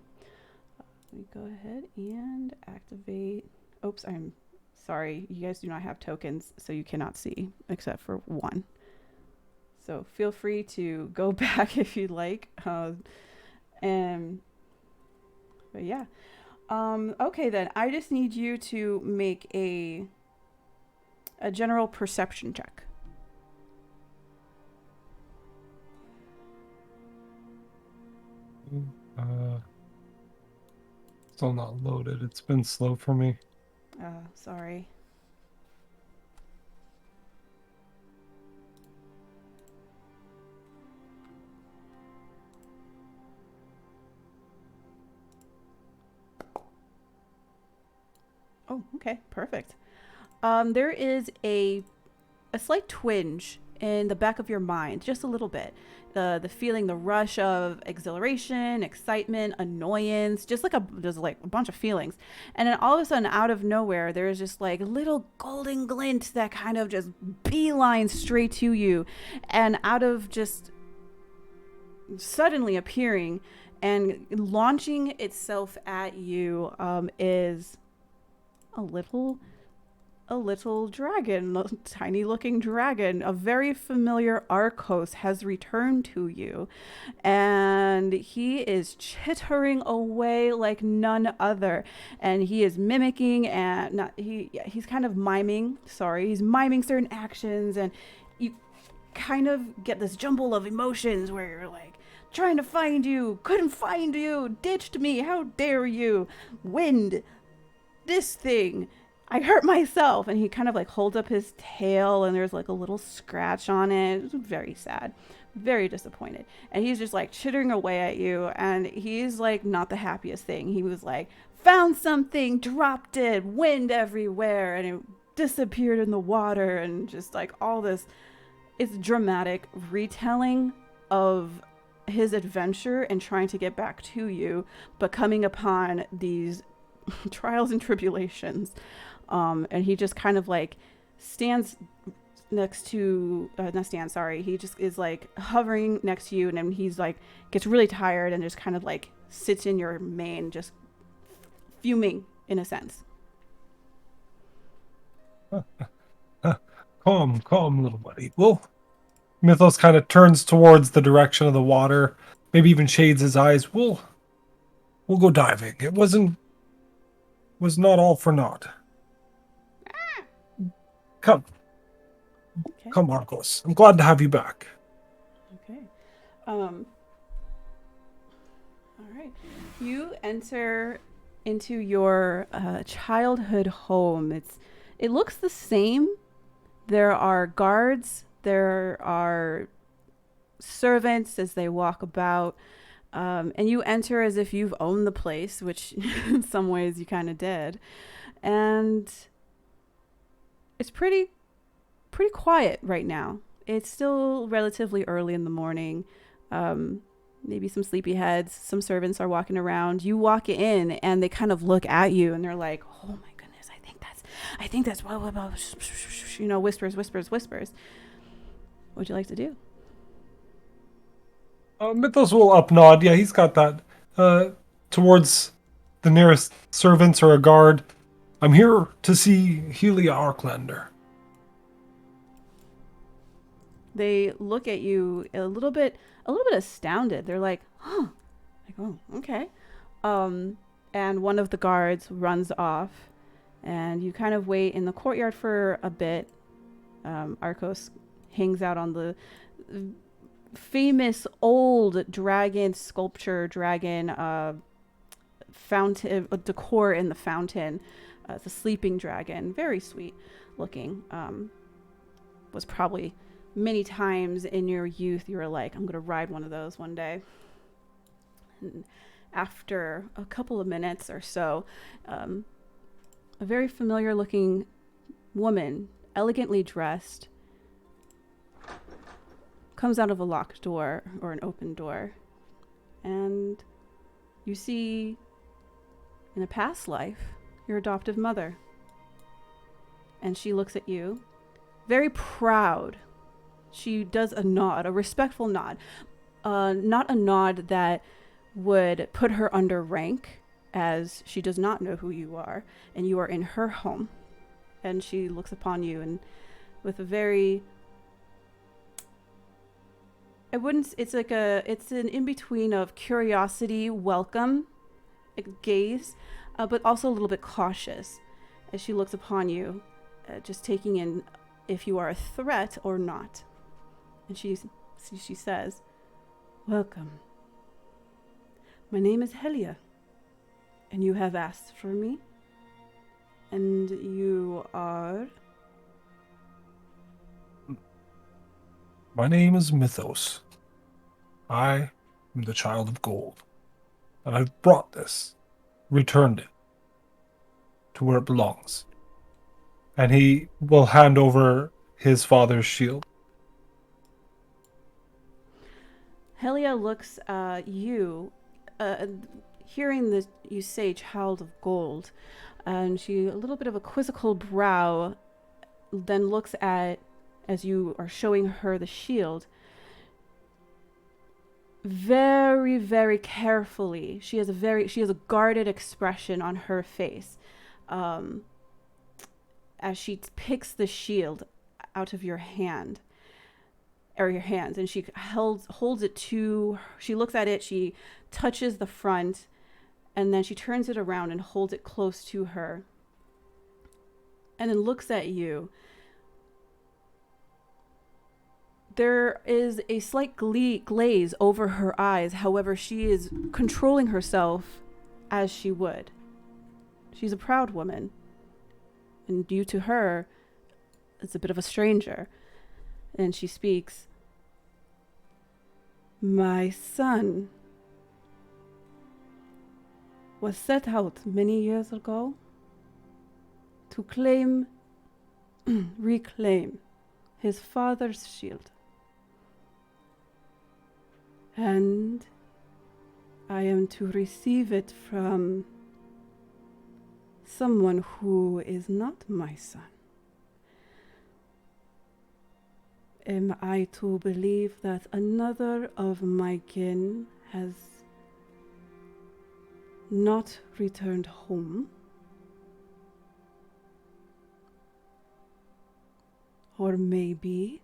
Let me go ahead and activate. Oops, I'm sorry. You guys do not have tokens, so you cannot see except for one. So feel free to go back if you'd like. But yeah. Okay, then I just need you to make a general perception check. Still not loaded. It's been slow for me. Sorry. Oh, okay, perfect. There is a slight twinge in the back of your mind, just a little bit. The feeling, the rush of exhilaration, excitement, annoyance, just like a bunch of feelings. And then all of a sudden, out of nowhere, there's just like a little golden glint that kind of just beelines straight to you. And out of just suddenly appearing and launching itself at you is a little dragon, a tiny looking dragon. A very familiar Arcos has returned to you, and he is chittering away like none other, and he is mimicking and he's kind of miming certain actions, and you kind of get this jumble of emotions where you're like trying to find you, couldn't find you, ditched me, how dare you, wind, this thing, I hurt myself. And he kind of like holds up his tail and there's like a little scratch on it. It's very sad, very disappointed. And he's just like chittering away at you. And he's like not the happiest thing. He was like, found something, dropped it, wind everywhere, and it disappeared in the water. And just like all this, it's dramatic retelling of his adventure and trying to get back to you, but coming upon these trials and tribulations. And he just kind of like stands next to, he just is like hovering next to you, and then he's like, gets really tired and just kind of like sits in your mane, just fuming in a sense. Calm, little buddy. Well, Mythos kind of turns towards the direction of the water, maybe even shades his eyes. We'll go diving. It was not all for naught. Come. Okay. Come, Arcos. I'm glad to have you back. Okay. All right. You enter into your childhood home. It looks the same. There are guards. There are servants as they walk about. And you enter as if you've owned the place, which in some ways you kind of did. And it's pretty quiet right now. It's still relatively early in the morning. Maybe some sleepyheads, some servants are walking around. You walk in and they kind of look at you and they're like, oh my goodness, I think that's blah, blah, blah, whispers. What would you like to do? Mythos will up nod. Yeah, he's got that. Towards the nearest servants or a guard. I'm here to see Helia Arklander. They look at you a little bit astounded. They're like, huh. Like, oh, okay. And one of the guards runs off, and you kind of wait in the courtyard for a bit. Arcos hangs out on the famous old dragon sculpture, fountain decor in the fountain. It's a sleeping dragon, very sweet looking. Was probably many times in your youth you were like, I'm gonna ride one of those one day. And after a couple of minutes or so, a very familiar looking woman, elegantly dressed, comes out of a locked door or an open door, and you see in a past life, your adoptive mother. And she looks at you, very proud. She does a nod, a respectful nod. Not a nod that would put her under rank, as she does not know who you are, and you are in her home. And she looks upon you and with a very, it's an in-between of curiosity, welcome, gaze, but also a little bit cautious as she looks upon you, just taking in if you are a threat or not. And she says, "Welcome. My name is Helia, and you have asked for me, and you are..." My name is Mythos. I am the child of gold, and I've brought this, returned it to where it belongs. And he will hand over his father's shield. Helia looks at you, hearing this, you say child of gold, and she, a little bit of a quizzical brow, then looks at, as you are showing her the shield, very, very carefully. She has a guarded expression on her face, as she picks the shield out of your hand, or your hands, and she holds it to, she looks at it, she touches the front, and then she turns it around and holds it close to her, and then looks at you. There is a slight glaze over her eyes. However, she is controlling herself as she would. She's a proud woman, and you to her is a bit of a stranger. And she speaks, "My son was set out many years ago to reclaim his father's shield. And I am to receive it from someone who is not my son. Am I to believe that another of my kin has not returned home? Or maybe..."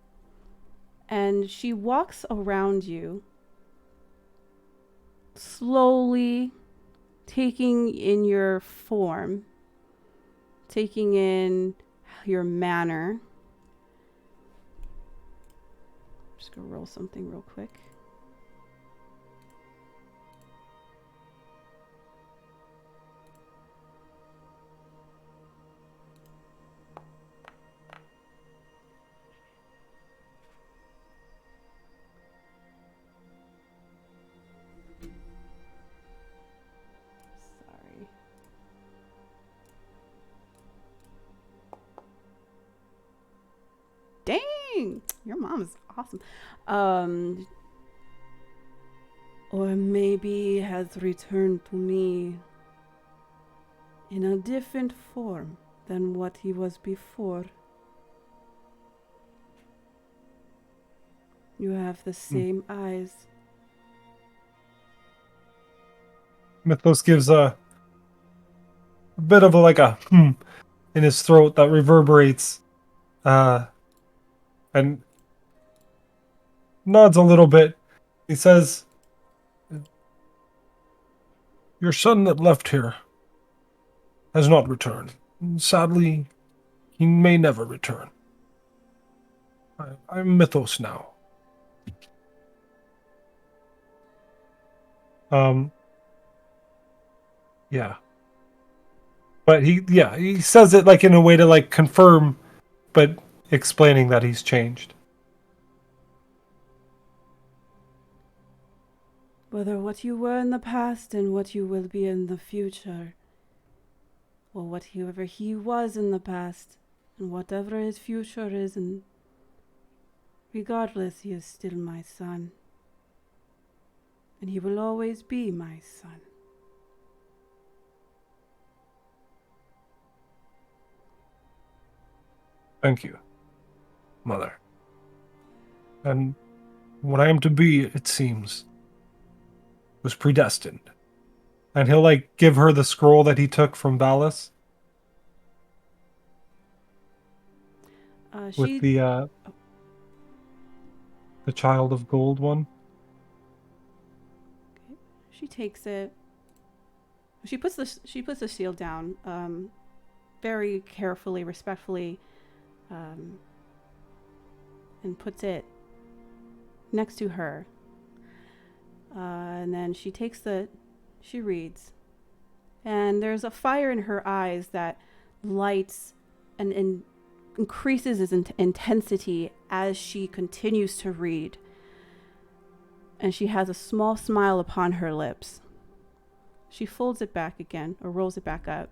And she walks around you, slowly taking in your form, taking in your manner. Just gonna roll something real quick. Dang, your mom is awesome. Or maybe has returned to me in a different form than what he was before. You have the same eyes. Mythos gives a bit of a in his throat that reverberates, and nods a little bit. He says, "Your son that left here has not returned. Sadly, he may never return. I'm Mythos now." Yeah. But he says it like in a way to like confirm, but explaining that he's changed. Whether what you were in the past and what you will be in the future, or whatever he was in the past and whatever his future is, and regardless, he is still my son. And he will always be my son. Thank you, Mother. And what I am to be, it seems, was predestined. And he'll, like, give her the scroll that he took from Valis. With the Child of Gold one. Okay. She takes it. She puts the shield down, very carefully, respectfully, and puts it next to her. And then she reads, and there's a fire in her eyes that lights and increases its intensity as she continues to read. And she has a small smile upon her lips. She folds it back again, or rolls it back up.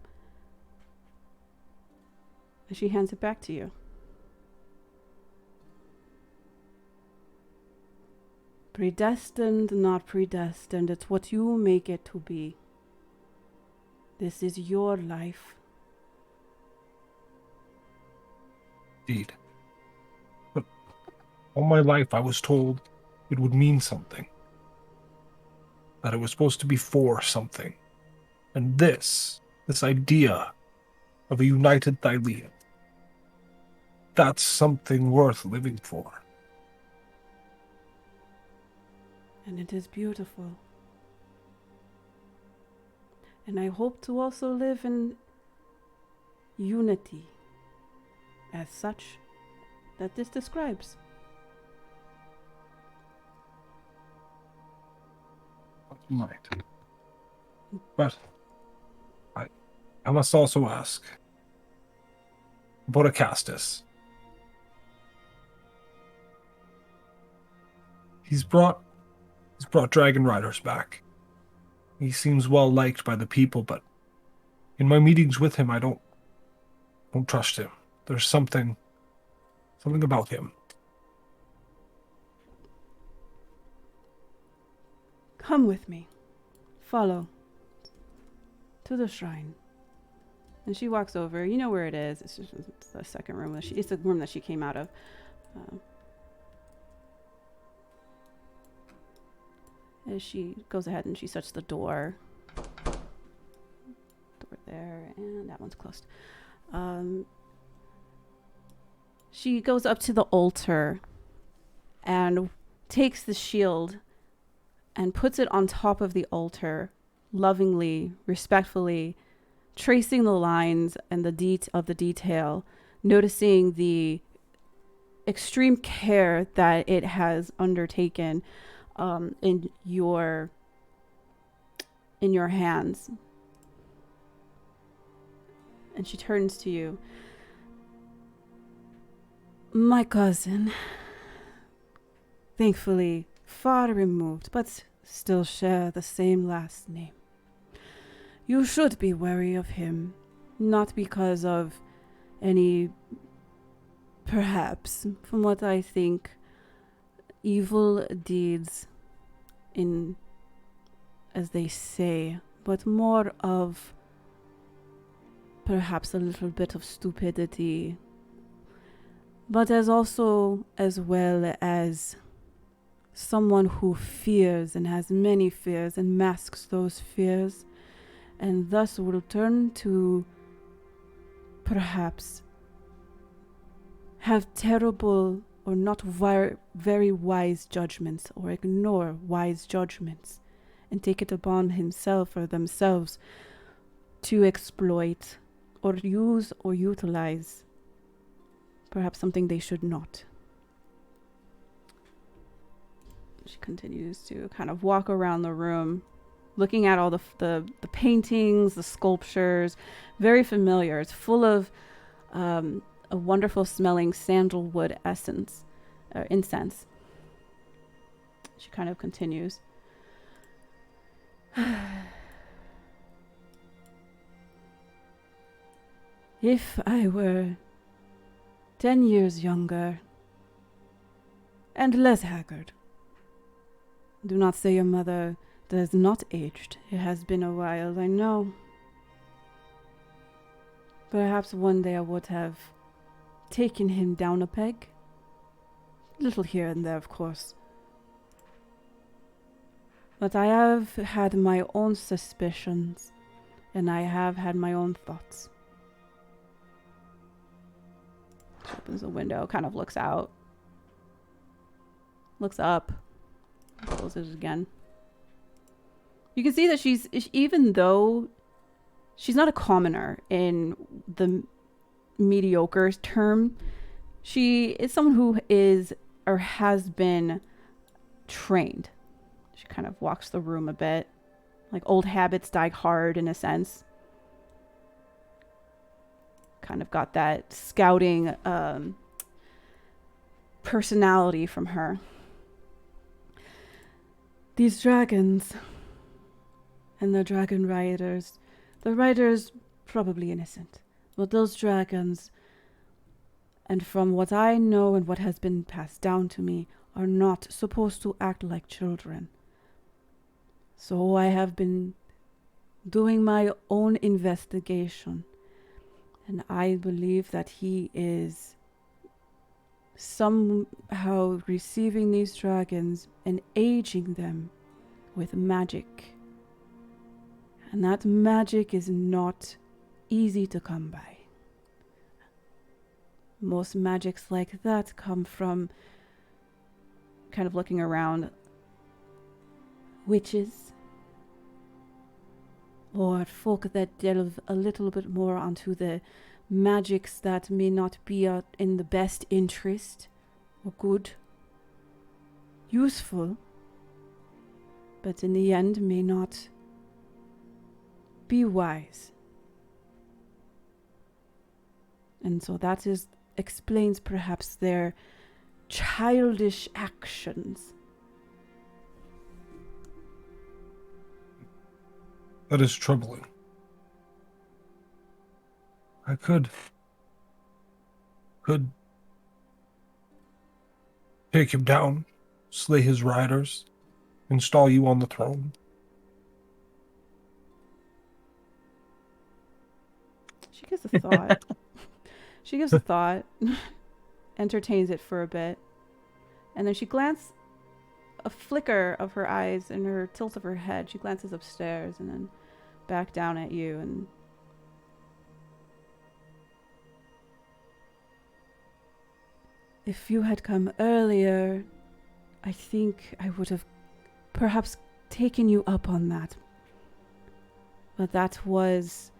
And she hands it back to you. Predestined, not predestined. It's what you make it to be. This is your life. Indeed. But all my life I was told it would mean something. That it was supposed to be for something. And this idea of a united Thylean, that's something worth living for. And it is beautiful. And I hope to also live in unity, as such, that this describes. Right. But I must also ask about Acastus. He's brought dragon riders back. He seems well liked by the people, but in my meetings with him, I don't trust him. There's something about him. Come with me. Follow. To the shrine. And she walks over. You know where it is. It's the second room. It's the room that she came out of. As she goes ahead and she shuts the door. Door there, and that one's closed. She goes up to the altar and takes the shield and puts it on top of the altar, lovingly, respectfully, tracing the lines and the detail, noticing the extreme care that it has undertaken in your hands. And she turns to you. My cousin, thankfully far removed, but still share the same last name. You should be wary of him, not because of any, perhaps, from what I think, evil deeds in, as they say, but more of perhaps a little bit of stupidity, but as well as someone who fears and has many fears and masks those fears, and thus will turn to perhaps have terrible or not very wise judgments, or ignore wise judgments and take it upon himself or themselves to exploit or use or utilize perhaps something they should not. She continues to kind of walk around the room, looking at all the paintings, the sculptures, very familiar. It's full of a wonderful smelling sandalwood incense. She kind of continues. If I were 10 years younger and less haggard. Do not say your mother does not aged. It has been a while, I know. Perhaps one day I would have taken him down a peg. Little here and there, of course. But I have had my own suspicions, and I have had my own thoughts. She opens the window, kind of looks out. Looks up. Closes it again. You can see that even though she's not a commoner in the mediocre term, she is someone who is or has been trained. She kind of walks the room a bit. Like old habits die hard in a sense. Kind of got that scouting personality from her. These dragons and the dragon riders. The riders probably innocent. But those dragons, and from what I know and what has been passed down to me, are not supposed to act like children. So I have been doing my own investigation, and I believe that he is somehow receiving these dragons and aging them with magic. And that magic is not easy to come by. Most magics like that come from, kind of looking around, witches, or folk that delve a little bit more onto the magics that may not be in the best interest or good, useful, but in the end may not be wise. And so that explains perhaps their childish actions. That is troubling. I could take him down, slay his riders, install you on the throne. She gives a thought. She gives a thought, entertains it for a bit, and then she glances, a flicker of her eyes and her tilt of her head. She glances upstairs and then back down at you, and if you had come earlier, I think I would have perhaps taken you up on that. But that was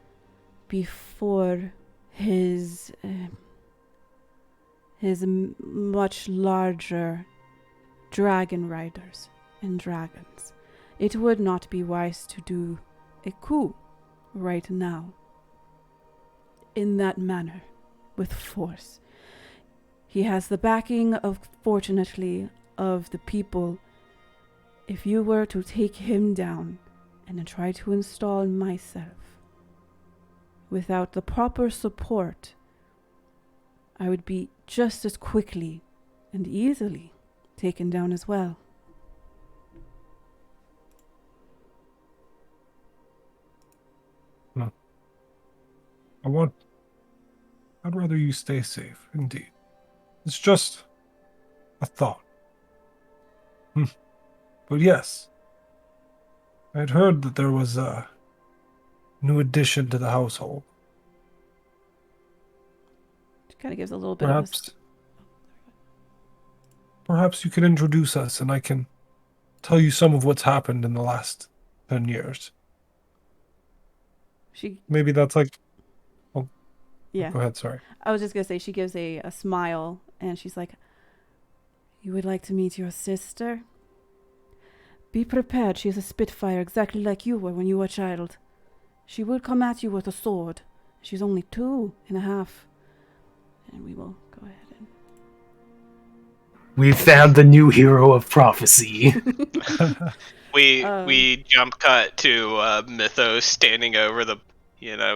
before his much larger dragon riders and dragons. It would not be wise to do a coup right now in that manner with force. He has the backing of, fortunately, of the people. If you were to take him down and then try to install myself without the proper support, I would be just as quickly and easily taken down as well. No. I'd rather you stay safe, indeed. It's just a thought. But yes, I'd heard that there was a new addition to the household. She kind of gives a little bit Perhaps you could introduce us and I can tell you some of what's happened in the last 10 years. Maybe that's like... Oh, yeah. Go ahead, sorry. I was just going to say, she gives a smile, and she's like, you would like to meet your sister? Be prepared. She is a Spitfire, exactly like you were when you were a child. She will come at you with a sword. She's only 2.5. And we will go ahead and... We found the new hero of prophecy. We jump cut to Mythos standing over the,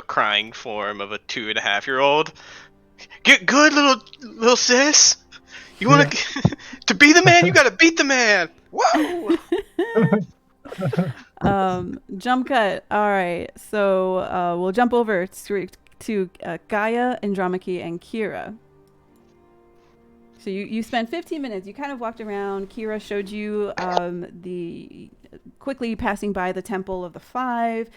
crying form of a 2.5-year-old. Get good, little sis. You want to be the man? You got to beat the man. Whoa. Jump cut. All right, so we'll jump over to Gaia, Andromache, and Kira. So you spent 15 minutes. You kind of walked around. Kira showed you the quickly passing by the Temple of the Five,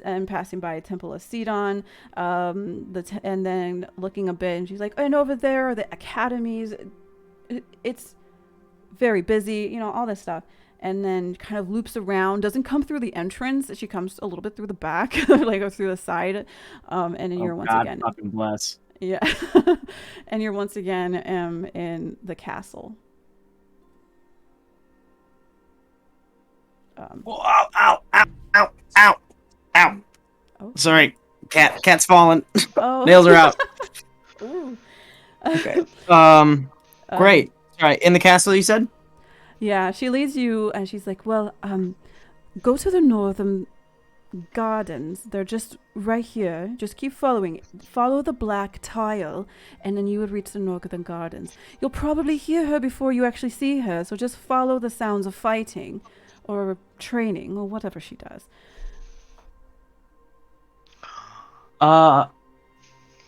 and passing by a Temple of Sidon, and then looking a bit. And she's like, and over there are the academies. It's very busy, you know, all this stuff. And then kind of loops around. Doesn't come through the entrance. She comes a little bit through the back, like goes through the side, and then you're once again. Fucking bless. Yeah. And you're once again in the castle. Ow, ow, ow, ow, ow, ow. Oh. Sorry, cat's fallen. Oh. Nails are out. Ooh. Okay. Great. All right, in the castle, you said? Yeah, she leads you, and she's like, well, go to the northern gardens. They're just right here. Just keep following. Follow the black tile, and then you will reach the northern gardens. You'll probably hear her before you actually see her, so just follow the sounds of fighting or training or whatever she does.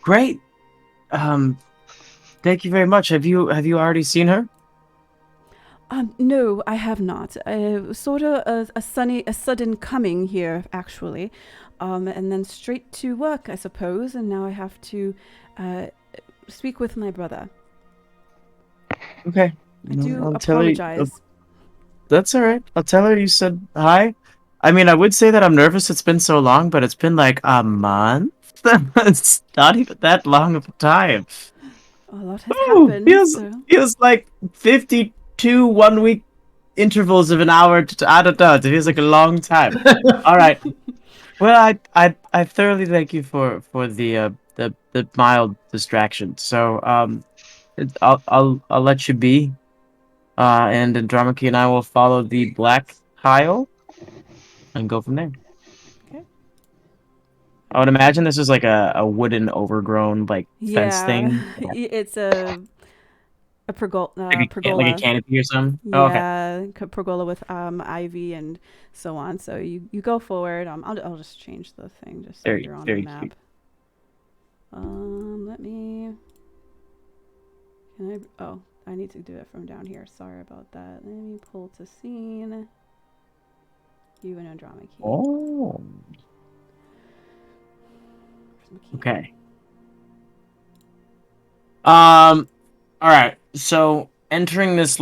Great. Thank you very much. Have you already seen her? No, I have not. Sort of a sudden coming here, actually, and then straight to work, I suppose. And now I have to speak with my brother. Okay. I do I'll apologize. That's all right. I'll tell her you said hi. I mean, I would say that I'm nervous. It's been so long, but it's been like a month. It's not even that long of a time. A lot has happened. Feels like 52 1-week intervals of an hour. I don't know. It feels like a long time. All right. Well, I thoroughly thank you for the mild distraction. So I'll let you be. And Andromache and I will follow the black tile and go from there. Okay. I would imagine this is like a wooden overgrown fence thing. It's a pergola. Like a canopy or something. Yeah, Oh, okay. Pergola with ivy and so on. So you go forward. I'll just change the thing just so you're on the map. Cute. Let me. Can I? Oh, I need to do it from down here. Sorry about that. Let me pull to scene. You and Andromache. Oh. Okay. All right. So entering this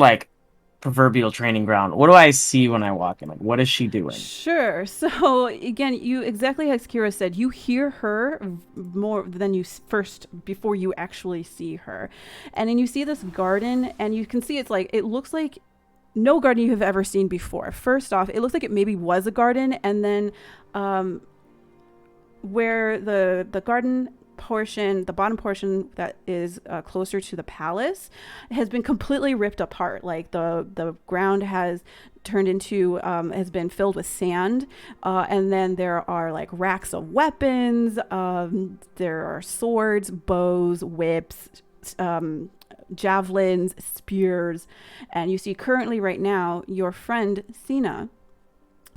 proverbial training ground, what do I see when I walk in? What is she doing? Sure. So again, you exactly as Kira said, you hear her more than you before you actually see her, and then you see this garden, and you can see it looks like no garden you have ever seen before. First off, it looks like it maybe was a garden, and then where the garden portion, the bottom portion that is closer to the palace, has been completely ripped apart. Like the ground has turned into has been filled with sand, and then there are racks of weapons. There are swords, bows, whips, javelins, spears, and you see currently right now your friend Sina.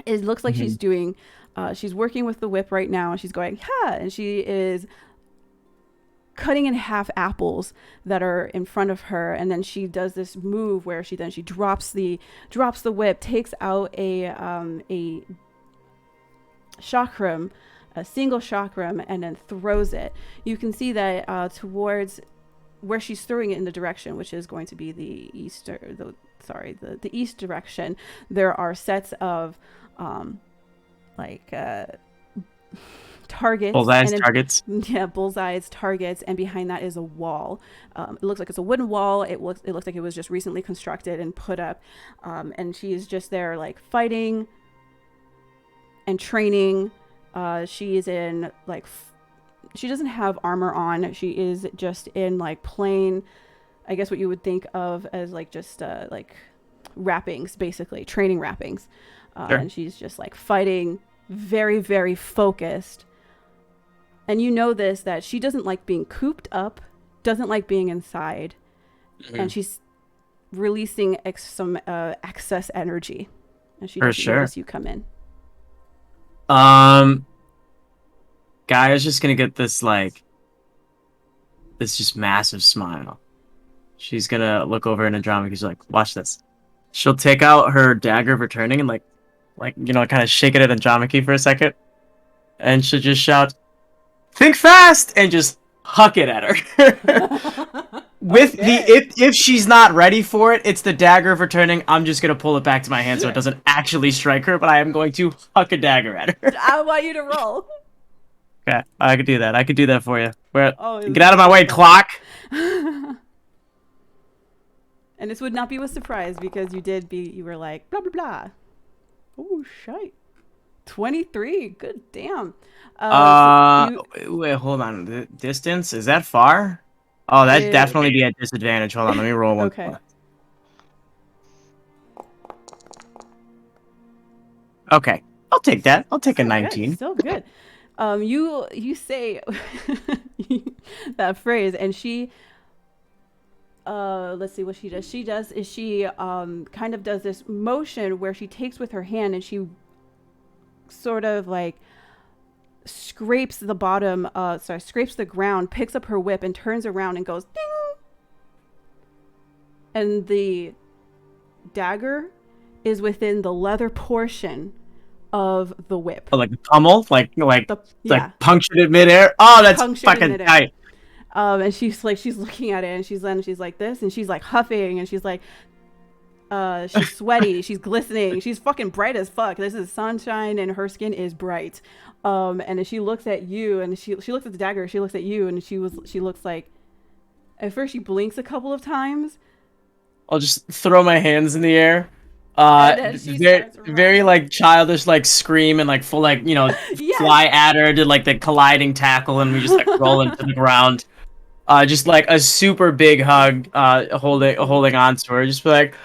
It looks like she's doing. She's working with the whip right now, and she's going ha, and she is cutting in half apples that are in front of her, and then she does this move where she drops the whip, takes out a chakram, a single chakram, and then throws it. You can see that towards where she's throwing it in the direction, which is going to be the east direction. There are sets of targets. Targets. Yeah, bullseyes, targets, and behind that is a wall. It looks like it's a wooden wall. It looks like it was just recently constructed and put up. And she's just there fighting and training. She is in she doesn't have armor on. She is just in plain, I guess what you would think of as just wrappings, basically training wrappings. Sure. And she's just fighting, very, very focused. And you know that she doesn't like being cooped up, doesn't like being inside, and she's releasing some excess energy. And she doesn't notice you come in. Guy is just gonna get this just massive smile. she's gonna look over at Andromeda. She's like, watch this. She'll take out her dagger of returning and like kind of shake it at Andromeda for a second, and she'll just shout, "Think fast!" and just huck it at her. With if she's not ready for it, it's the dagger of returning. I'm just gonna pull it back to my hand so it doesn't actually strike her, but I am going to huck a dagger at her. I want you to roll. Okay, I could do that. I could do that for you. Get Oh, out of my way, clock! And this would not be a surprise because you were like, blah, blah, blah. Oh, shite. 23. Good damn. Wait, hold on. The distance? Is that far? Oh, that'd definitely be a disadvantage. Hold on, let me roll one. Okay. Okay, I'll take that. I'll take a 19. Still good. You say that phrase, and she let's see what she does. She kind of does this motion where she takes with her hand and she sort of like scrapes the ground, picks up her whip and turns around and goes ding. And the dagger is within the leather portion of the whip. Oh, like a pummel? Like punctured in midair? Oh, that's fucking tight. And she's looking at it and she's like this and she's like huffing and she's like she's sweaty, she's glistening, she's fucking bright as fuck. This is sunshine and her skin is bright. And she looks at you and she looks at the dagger, she looks at you and she looks like, at first she blinks a couple of times. I'll just throw my hands in the air. Very like childish, like scream and like full like fly at her, did like the colliding tackle, and we just like roll into the ground. Just like a super big hug, holding on to her, just like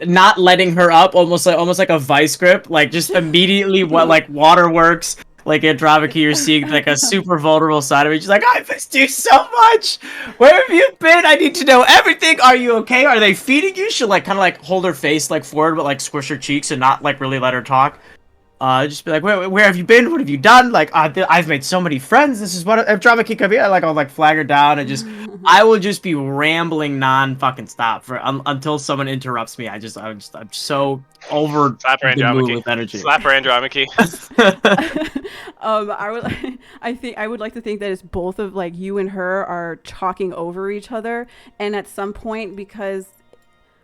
not letting her up, almost like a vice grip, like just immediately like waterworks. Like Andromeda, you're seeing like a super vulnerable side of me. She's like, I missed you so much. Where have you been? I need to know everything. Are you okay? Are they feeding you? She'll like kind of like hold her face like forward, but like squish her cheeks and not like really let her talk. Just be like, where have you been? What have you done? Like, I've made so many friends. This is what Andromeda can come here. Like, I'll like flag her down and just, I will just be rambling non-fucking stop for until someone interrupts me. I'm so over the moon with energy. Slap her, Andromeda. I would like to think that it's both of like you and her are talking over each other, and at some point, because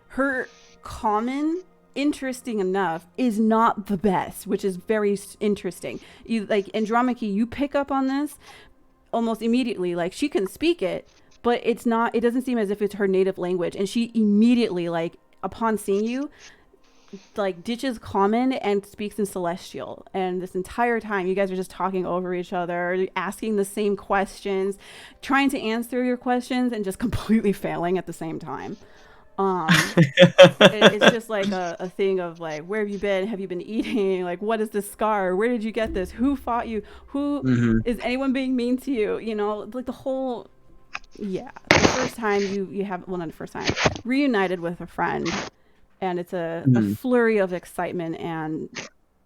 her common, interesting enough, is not the best, which is very interesting. You like Andromeda, you pick up on this almost immediately. Like, she can speak it, but it doesn't seem as if it's her native language, and she immediately, like, upon seeing you, like ditches common and speaks in celestial. And this entire time you guys are just talking over each other, asking the same questions, trying to answer your questions and just completely failing at the same time. It's just like a thing of like, where have you been? Have you been eating? Like, what is this scar? Where did you get this? Who fought you? Is anyone being mean to you? You know, like the whole, the first time you have, well, not the first time, reunited with a friend, and it's a flurry of excitement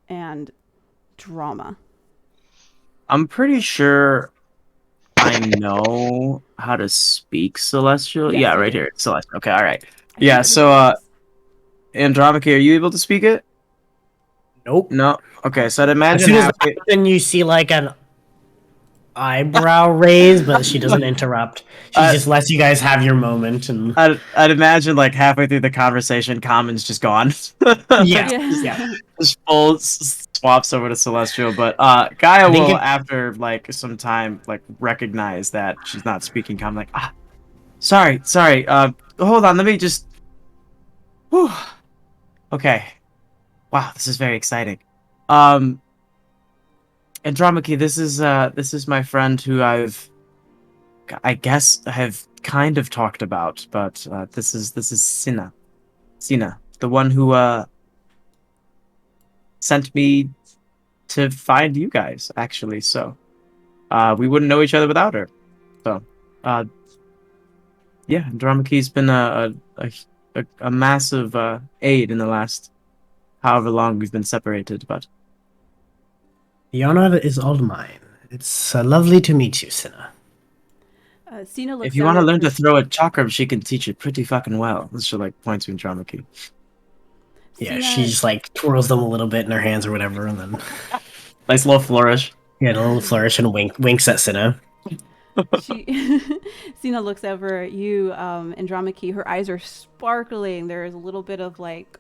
and drama. I'm pretty sure I know how to speak Celestial. Yes, yeah, right here. Celestial. Okay, all right. Yeah, so Andromeda, are you able to speak it? Nope. No. Okay, so I'd imagine as soon as then you see like an eyebrow raise, but she doesn't interrupt. She just lets you guys have your moment. And I'd imagine like halfway through the conversation, Common's just gone. Just full swaps over to Celestial. But Gaia will, after like some time, like recognize that she's not speaking Common. Like, sorry. Hold on, let me just. Whew. Okay. Wow, this is very exciting. Andromeda, this is my friend who I guess have kind of talked about, but this is Sina, the one who sent me to find you guys, actually. So we wouldn't know each other without her. So Andromeda's been a massive aid in the last however long we've been separated, but. The honor is all mine. It's lovely to meet you, Sina. Sina looks If you down want to at learn her- to throw a chakram, she can teach it pretty fucking well. She like points to Andromache. Yeah, Sina- she just like twirls them a little bit in her hands or whatever, and then Nice little flourish. yeah, a little flourish and winks at Cinna. She Sina looks over at you, Andromache. Her eyes are sparkling. There is a little bit of like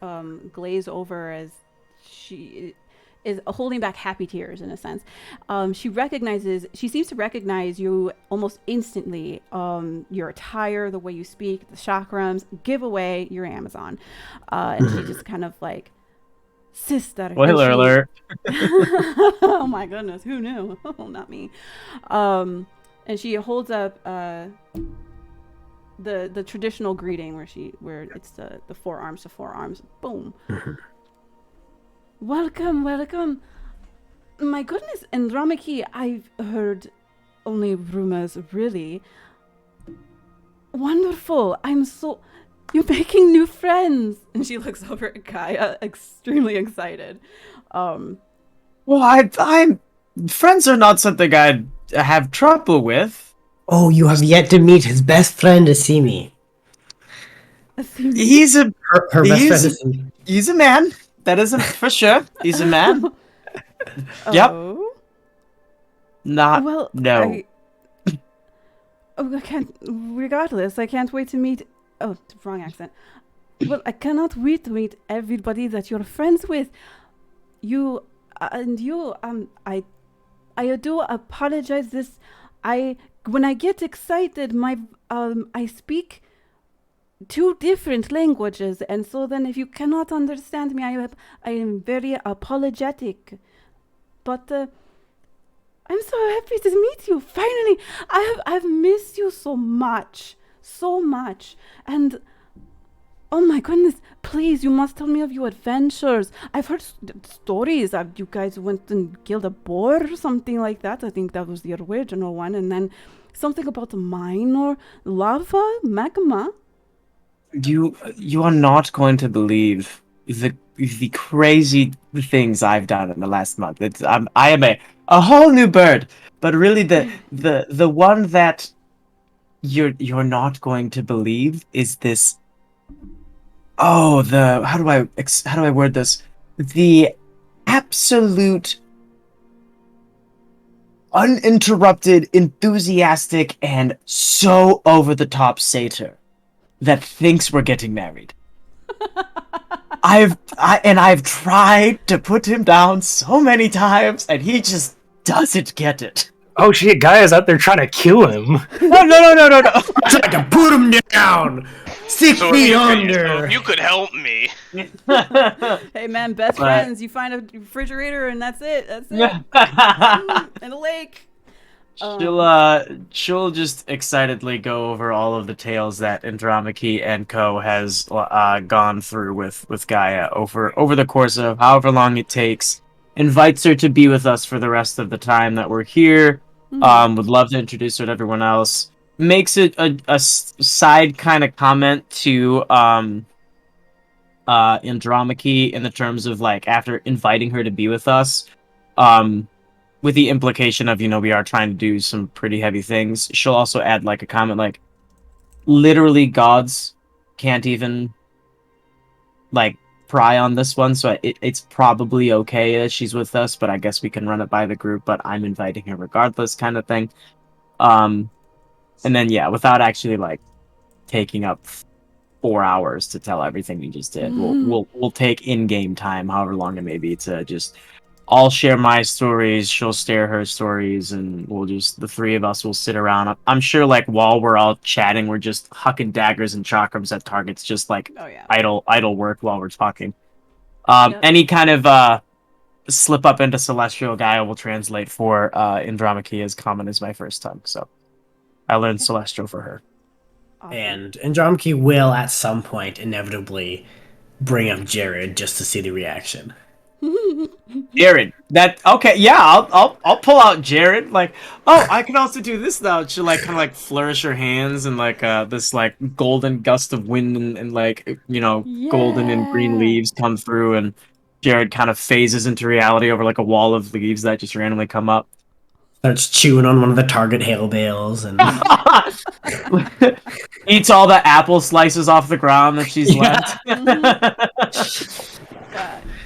glaze over as she is holding back happy tears in a sense. She seems to recognize you almost instantly. Your attire, the way you speak, the chakrams, give away your Amazon. And she just kind of like, sister. Spoiler alert. Oh my goodness, who knew? Oh, not me. And she holds up the traditional greeting where it's the forearms to forearms. Boom. Welcome. My goodness, Andromache, I've heard only rumors, really. Wonderful. You're making new friends. And she looks over at Kaya, extremely excited. Well, I'm friends are not something I'd have trouble with. Oh, you have yet to meet his best friend, Asimi. He's a Her best friend, Asimi. he's a man. That isn't for sure. He's a man. Yep. Oh? Not Well, no. I can't. Regardless, I can't wait to meet. Oh, wrong accent. Well, I cannot wait to meet everybody that you're friends with. I do apologize. When I get excited, I speak two different languages, and so then if you cannot understand me, I am very apologetic. But I'm so happy to meet you. Finally, I've missed you so much, and oh my goodness, please, you must tell me of your adventures. I've heard stories of you guys went and killed a boar or something like that. I think that was the original one, and then something about a mine or lava, magma. You are not going to believe the crazy things I've done in the last month. I am a whole new bird. But really, the one that you're not going to believe is this. Oh, how do I word this? The absolute uninterrupted, enthusiastic, and so over the top satyr that thinks we're getting married. I've tried to put him down so many times, and he just doesn't get it. Oh shit, Gaia's out there trying to kill him. No. I'm trying to put him down. 6 feet under. You could help me. Hey man, best But- friends. You find a refrigerator and that's it. Yeah. And a lake. She'll just excitedly go over all of the tales that Andromache and Co has gone through with Gaia over the course of however long it takes. Invites her to be with us for the rest of the time that we're here. Would love to introduce her to everyone else. Makes it a side kind of comment to Andromache in the terms of like after inviting her to be with us, with the implication of we are trying to do some pretty heavy things. She'll also add like a comment like, literally gods can't even like pry on this one, so it's probably okay that she's with us, but I guess we can run it by the group, but I'm inviting her regardless, kind of thing. And then without actually like taking up 4 hours to tell everything we just did, we'll take in-game time, however long it may be, to just I'll share my stories, she'll share her stories, and the three of us will sit around. I'm sure like while we're all chatting, we're just hucking daggers and chakrams at targets, just like idle work while we're talking. Any kind of slip up into Celestial, Gaia will translate for Andromache, as common as my first tongue, so I learned Celestial for her. Awesome. And Andromache will at some point inevitably bring up Jared just to see the reaction. Jared, I'll pull out Jared. Like, oh, I can also do this now. She'll like kind of like flourish her hands and like this like golden gust of wind and like golden and green leaves come through, and Jared kind of phases into reality over like a wall of leaves that just randomly come up. Starts chewing on one of the Target hail bales and Eats all the apple slices off the ground that she's left.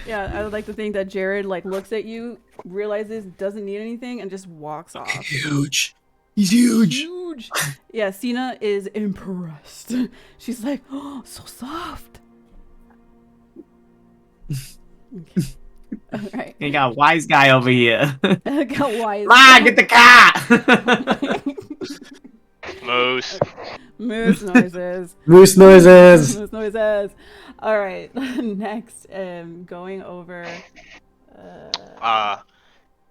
Yeah, I would like to think that Jared like looks at you, realizes doesn't need anything, and just walks off. Huge. He's huge. Huge. Yeah, Cena is impressed. She's like, oh, so soft. Okay. All right. You got a wise guy over here. Got wise. Ma, get the cat. Moose. Moose noises. moose noises. Moose noises. All right. Next, going over.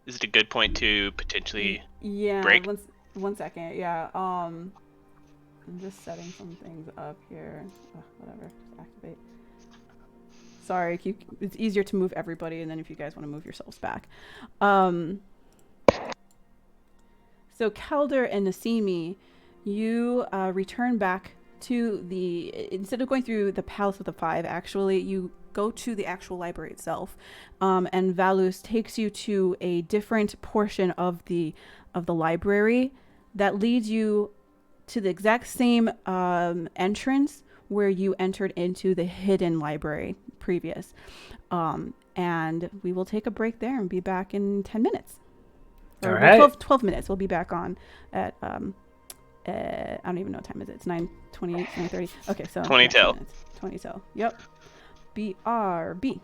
Is it a good point to potentially Yeah. break? One second. Yeah. I'm just setting some things up here. Oh, whatever. Just activate. Sorry, it's easier to move everybody, and then if you guys want to move yourselves back. So Kelder and Nasimi, you return back to instead of going through the Palace of the Five, actually, you go to the actual library itself, and Valus takes you to a different portion of the library that leads you to the exact same entrance where you entered into the hidden library previous. And we will take a break there and be back in 10 minutes. All right. 12 minutes. We'll be back on at, I don't even know what time is it. It's 9:28, 9:30. Okay, so 20 till. 20 till. Yep. BRB.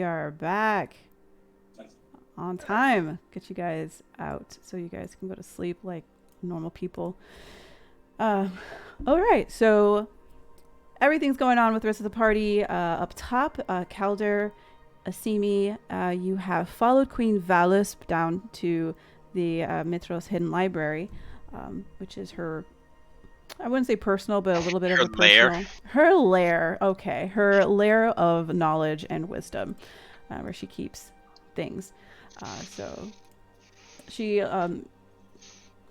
are back. On time. Get you guys out so you guys can go to sleep like normal people. All right, so everything's going on with the rest of the party. Up top, Calder, Asimi, you have followed Queen Valis down to the Mithros Hidden Library, which is her, I wouldn't say personal, but a little bit of a personal. Lair. Her lair, okay. Her lair of knowledge and wisdom, where she keeps things. So she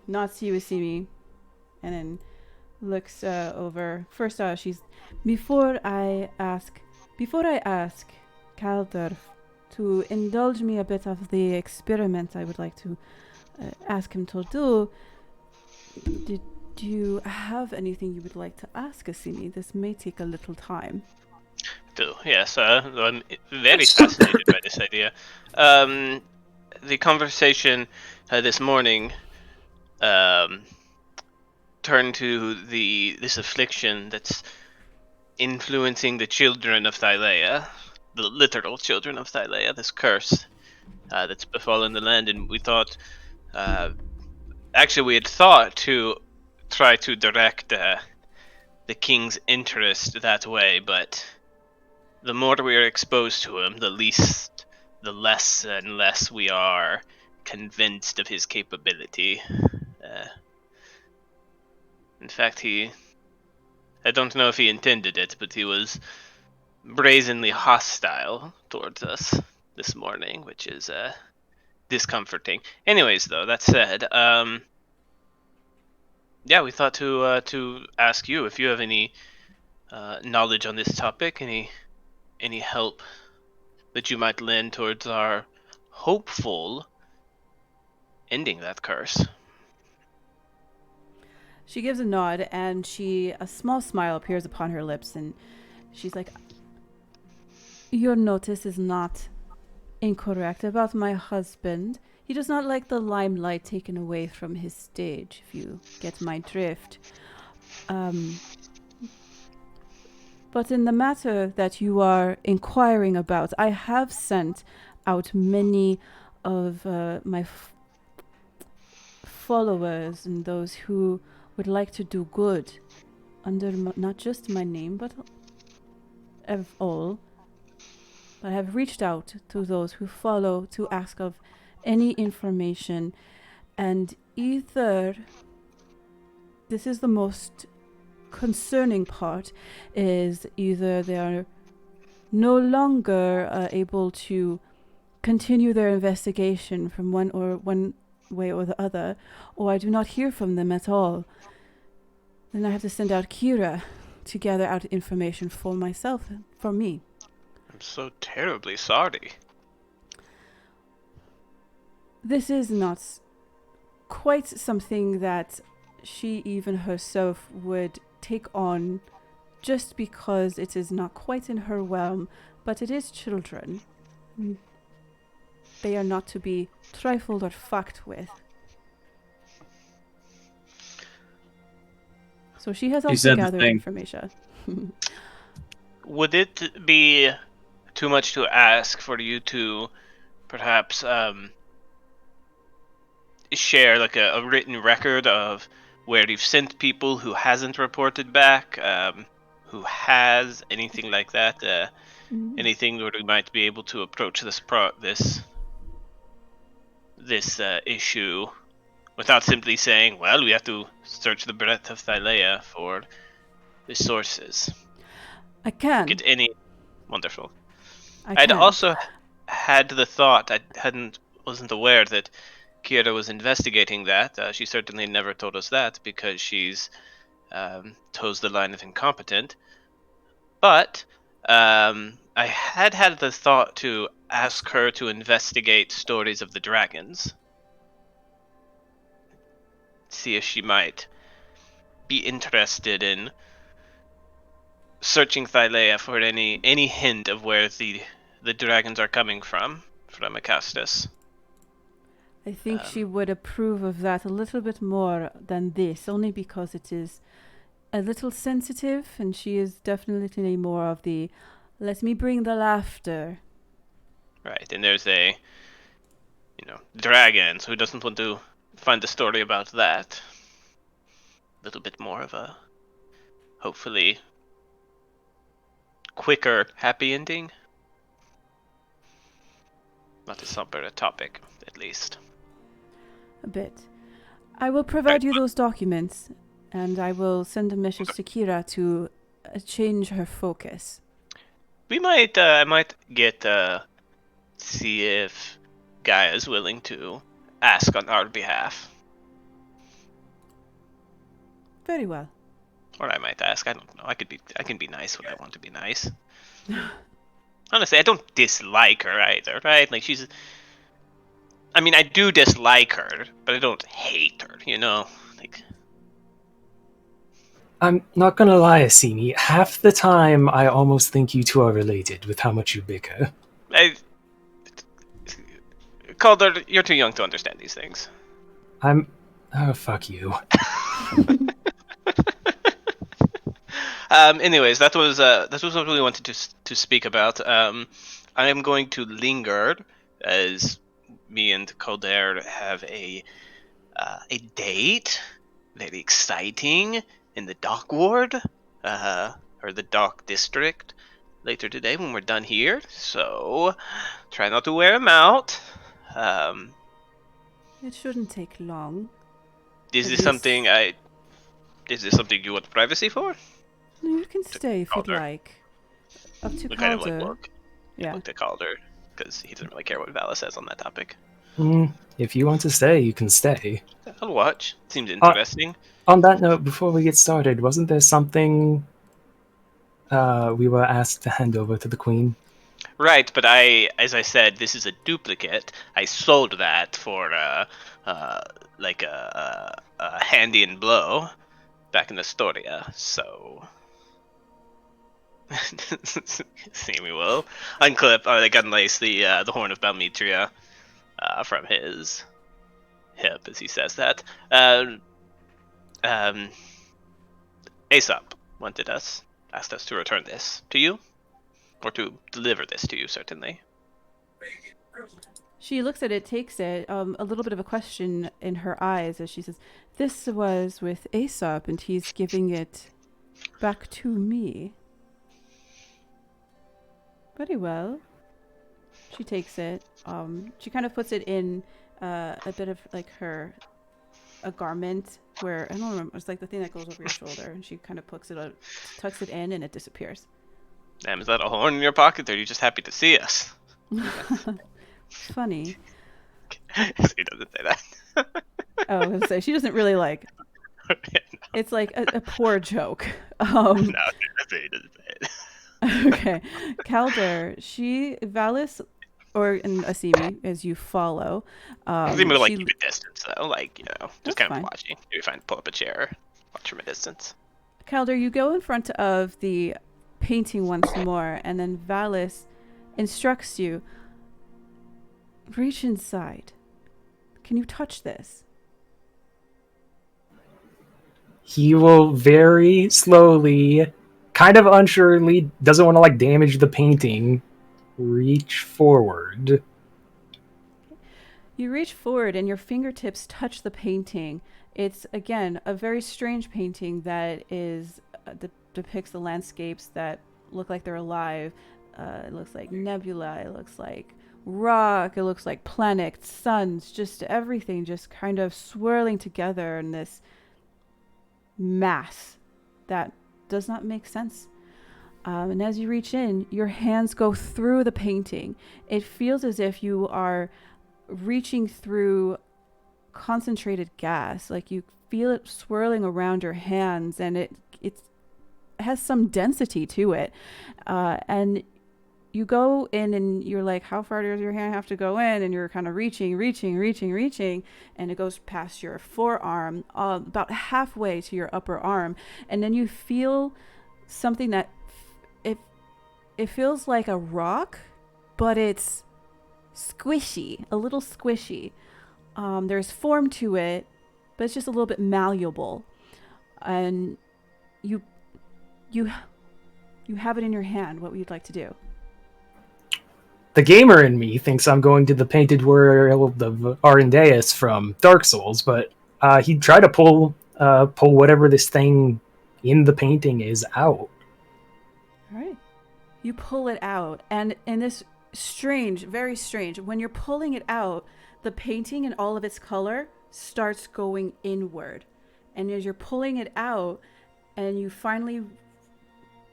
nods to you, Asimi, and then looks over. First, she's before I ask Calder to indulge me a bit of the experiment I would like to ask him to do. Do you have anything you would like to ask Asimi? This may take a little time. Yes, I'm very fascinated by this idea. The conversation this morning turned to this affliction that's influencing the children of Thylea, the literal children of Thylea, this curse that's befallen the land, and we thought, actually we had thought to try to direct the king's interest that way, but the more we are exposed to him, the less and less we are convinced of his capability. In fact, I don't know if he intended it, but he was brazenly hostile towards us this morning, which is discomforting. Anyways, though, that said, yeah, we thought to ask you if you have any knowledge on this topic, any help that you might lend towards our hopeful ending that curse. She gives a nod, and a small smile appears upon her lips, and she's like, your notice is not incorrect about my husband. He does not like the limelight taken away from his stage, if you get my drift. But in the matter that you are inquiring about, I have sent out many of my followers and those who would like to do good under not just my name, but of all. But I have reached out to those who follow to ask of any information, and either, this is the most concerning part, is either they are no longer able to continue their investigation from one way or the other, or I do not hear from them at all. Then I have to send out Kira to gather out information for myself, for me. I'm so terribly sorry. This is not quite something that she even herself would take on just because it is not quite in her realm, but it is children. They are not to be trifled or fucked with. So she has also gathered information. Would it be too much to ask for you to perhaps share like a written record of where you've sent people, who hasn't reported back, who has, anything like that? Anything where we might be able to approach this issue without simply saying, well, we have to search the breadth of Thylea for the sources. I can. Get any... Wonderful. I'd also had the thought, wasn't aware that Kira was investigating that. She certainly never told us that because she's toes the line of incompetent. But I had the thought to ask her to investigate stories of the dragons. See if she might be interested in searching Thylea for any hint of where the dragons are coming from Acastus. I think she would approve of that a little bit more than this, only because it is a little sensitive, and she is definitely more of the, let me bring the laughter Right, and there's a, dragons. Who doesn't want to find a story about that? A little bit more of a, hopefully, quicker happy ending. Not a somber topic, at least. A bit. I will provide you those documents, and I will send a message to Kira to change her focus. We might, I might get, see if Gaia is willing to ask on our behalf. Very well. Or I might ask. I don't know. I can be nice when I want to be nice. Honestly, I don't dislike her either, right? Like I do dislike her, but I don't hate her, Like, I'm not gonna lie, Asini. Half the time, I almost think you two are related with how much you bicker. Calder, you're too young to understand these things. Oh, fuck you. Anyways, that was what we wanted to speak about. I am going to linger as me and Calder have a date, very exciting, in the dock ward, or the dock district later today when we're done here. So try not to wear them out. It shouldn't take long. Is this something you want privacy for? No, you can stay if you'd Calder. like. Up to We kind of Calder. look Yeah. at Calder because he doesn't really care what Vala says on that topic. If you want to stay, you can stay. I'll watch. Seems interesting. On that note, before we get started, wasn't there something we were asked to hand over to the Queen? Right, but as I said, this is a duplicate. I sold that for like a handy and blow back in Astoria. So, see, we will unclip or like unlace the horn of Balmetria from his hip as he says that. Aesop asked us to return this to you. Or to deliver this to you, certainly. She looks at it, takes it, a little bit of a question in her eyes as she says, "This was with Aesop, and he's giving it back to me." Very well. She takes it. She kind of puts it in a bit of like a garment where, I don't remember, it's like the thing that goes over your shoulder, and she kind of tucks it in, and it disappears. Damn, is that a horn in your pocket, or are you just happy to see us? Funny. He doesn't say that. Oh, I was gonna say, she doesn't really like. No. It's like a poor joke. No, he doesn't say it. Okay. Calder, Valis, and Asimi, as you follow. Asimi will keep a distance, though. Just kind of fine. watching. Maybe pull up a chair, watch from a distance. Calder, you go in front of the painting once more, and then Valis instructs you, reach inside. Can you touch this? He will very slowly, kind of unsurely, doesn't want to damage the painting, reach forward. You reach forward and your fingertips touch the painting. It's, again, a very strange painting that depicts the landscapes that look like they're alive. It looks like nebula. It looks like rock. It looks like planets, suns, just everything just kind of swirling together in this mass that does not make sense. And as you reach in, your hands go through the painting. It feels as if you are reaching through concentrated gas. Like you feel it swirling around your hands, and it has some density to it. And you go in and you're like, how far does your hand have to go in? And you're kind of reaching, and it goes past your forearm, about halfway to your upper arm. And then you feel something that it feels like a rock, but it's squishy, a little squishy. There's form to it, but it's just a little bit malleable. And you have it in your hand. What would you like to do? the gamer in me thinks I'm going to the painted world of Arendeus from Dark Souls, but he tried to pull whatever this thing in the painting is out. All right. You pull it out, and in this strange, very strange, when you're pulling it out, the painting in all of its color starts going inward. And as you're pulling it out, and you finally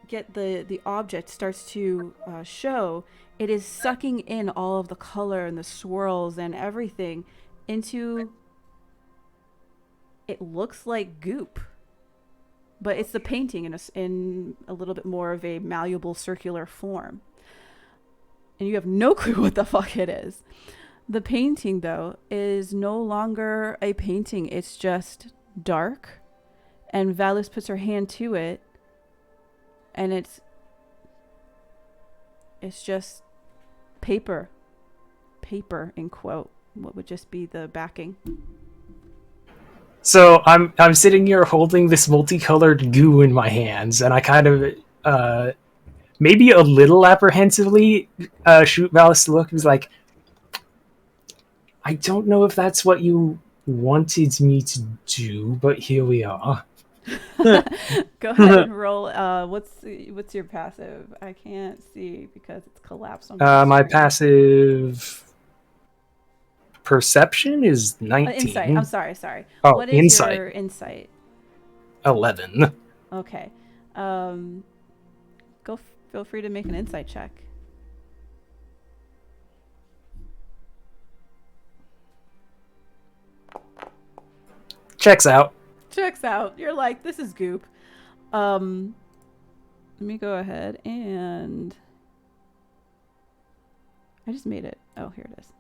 get the object starts to show, it is sucking in all of the color and the swirls and everything into, it looks like goop, but it's the painting in a little bit more of a malleable circular form, and you have no clue what the fuck it is. The painting, though, is no longer a painting. It's just dark, and Valus puts her hand to it, and it's just paper in quote, what would just be the backing. So I'm sitting here holding this multicolored goo in my hands, and I kind of maybe a little apprehensively shoot Valus a look. He's like, I don't know if that's what you wanted me to do, but here we are. Go ahead and roll. What's your passive? I can't see because it's collapsed on my screen. passive perception is 19. Insight. I'm sorry. Oh, what is insight. your insight? 11. Okay. Feel free to make an insight check. Checks out. You're like, this is goop. Let me go ahead and I just made it. Oh, here it is.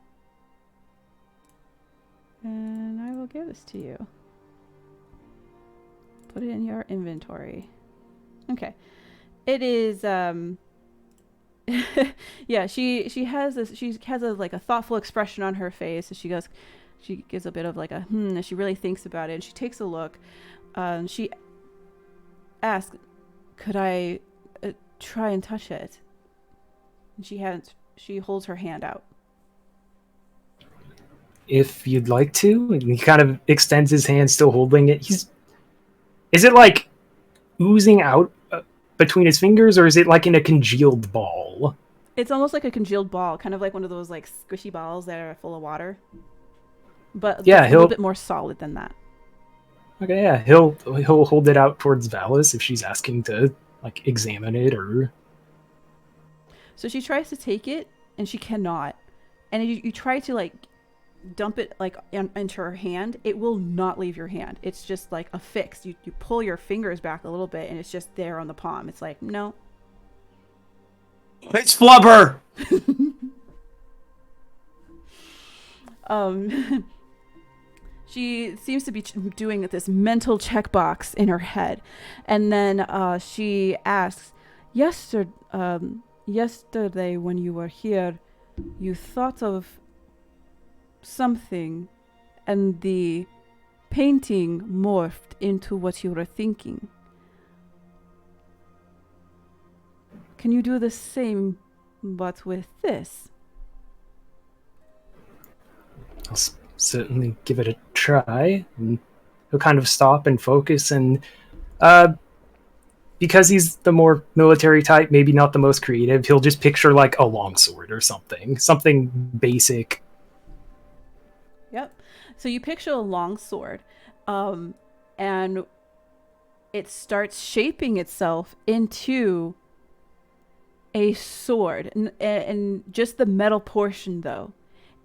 And I will give this to you. Put it in your inventory. Okay. It is yeah, she has a like a thoughtful expression on her face as she gives a bit of like a as she really thinks about it, and she takes a look. She asks, "Could I try and touch it?" And she holds her hand out. If you'd like to. And he kind of extends his hand, still holding it. Is it like oozing out between his fingers, or is it like in a congealed ball? It's almost like a congealed ball, kind of like one of those like squishy balls that are full of water. But yeah, a little bit more solid than that. Okay, yeah, he'll hold it out towards Valus if she's asking to like examine it or. So she tries to take it and she cannot, and you try to like dump it like into her hand. It will not leave your hand. It's just like affixed. You pull your fingers back a little bit and it's just there on the palm. It's like no. It's flubber. She seems to be doing this mental checkbox in her head, and then she asks, yesterday when you were here, you thought of something, and the painting morphed into what you were thinking. Can you do the same, but with this? I'll certainly give it a try. And he'll kind of stop and focus, and because he's the more military type, maybe not the most creative, he'll just picture like a longsword or something basic. Yep. So you picture a longsword, and it starts shaping itself into a sword, and just the metal portion though.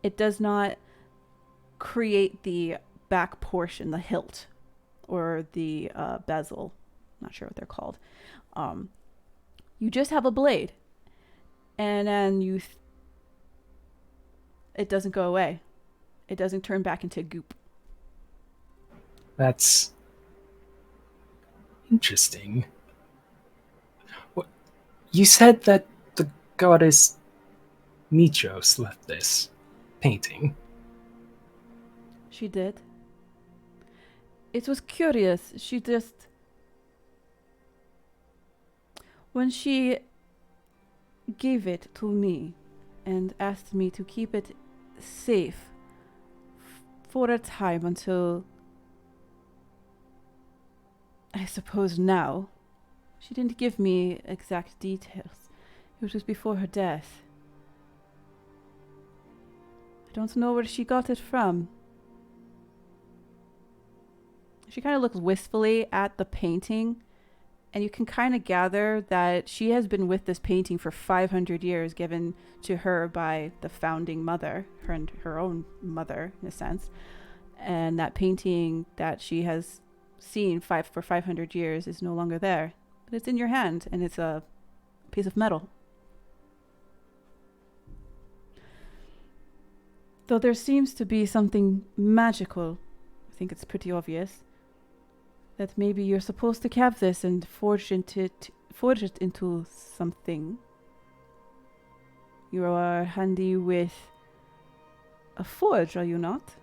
It does not create the back portion, the hilt, or the bezel. Not sure what they're called. You just have a blade, and then it doesn't go away. It doesn't turn back into goop. That's interesting. You said that the goddess Michos left this painting. She did. It was curious. She just... When she gave it to me and asked me to keep it safe for a time until, I suppose now. She didn't give me exact details. It was before her death. I don't know where she got it from. She kind of looks wistfully at the painting, and you can kind of gather that she has been with this painting for 500 years, given to her by the founding mother, her and her own mother, in a sense. And that painting that she has seen for 500 years is no longer there. But it's in your hand, and it's a piece of metal. Though there seems to be something magical, I think it's pretty obvious, that maybe you're supposed to have this and forge it into something. You are handy with a forge, are you not?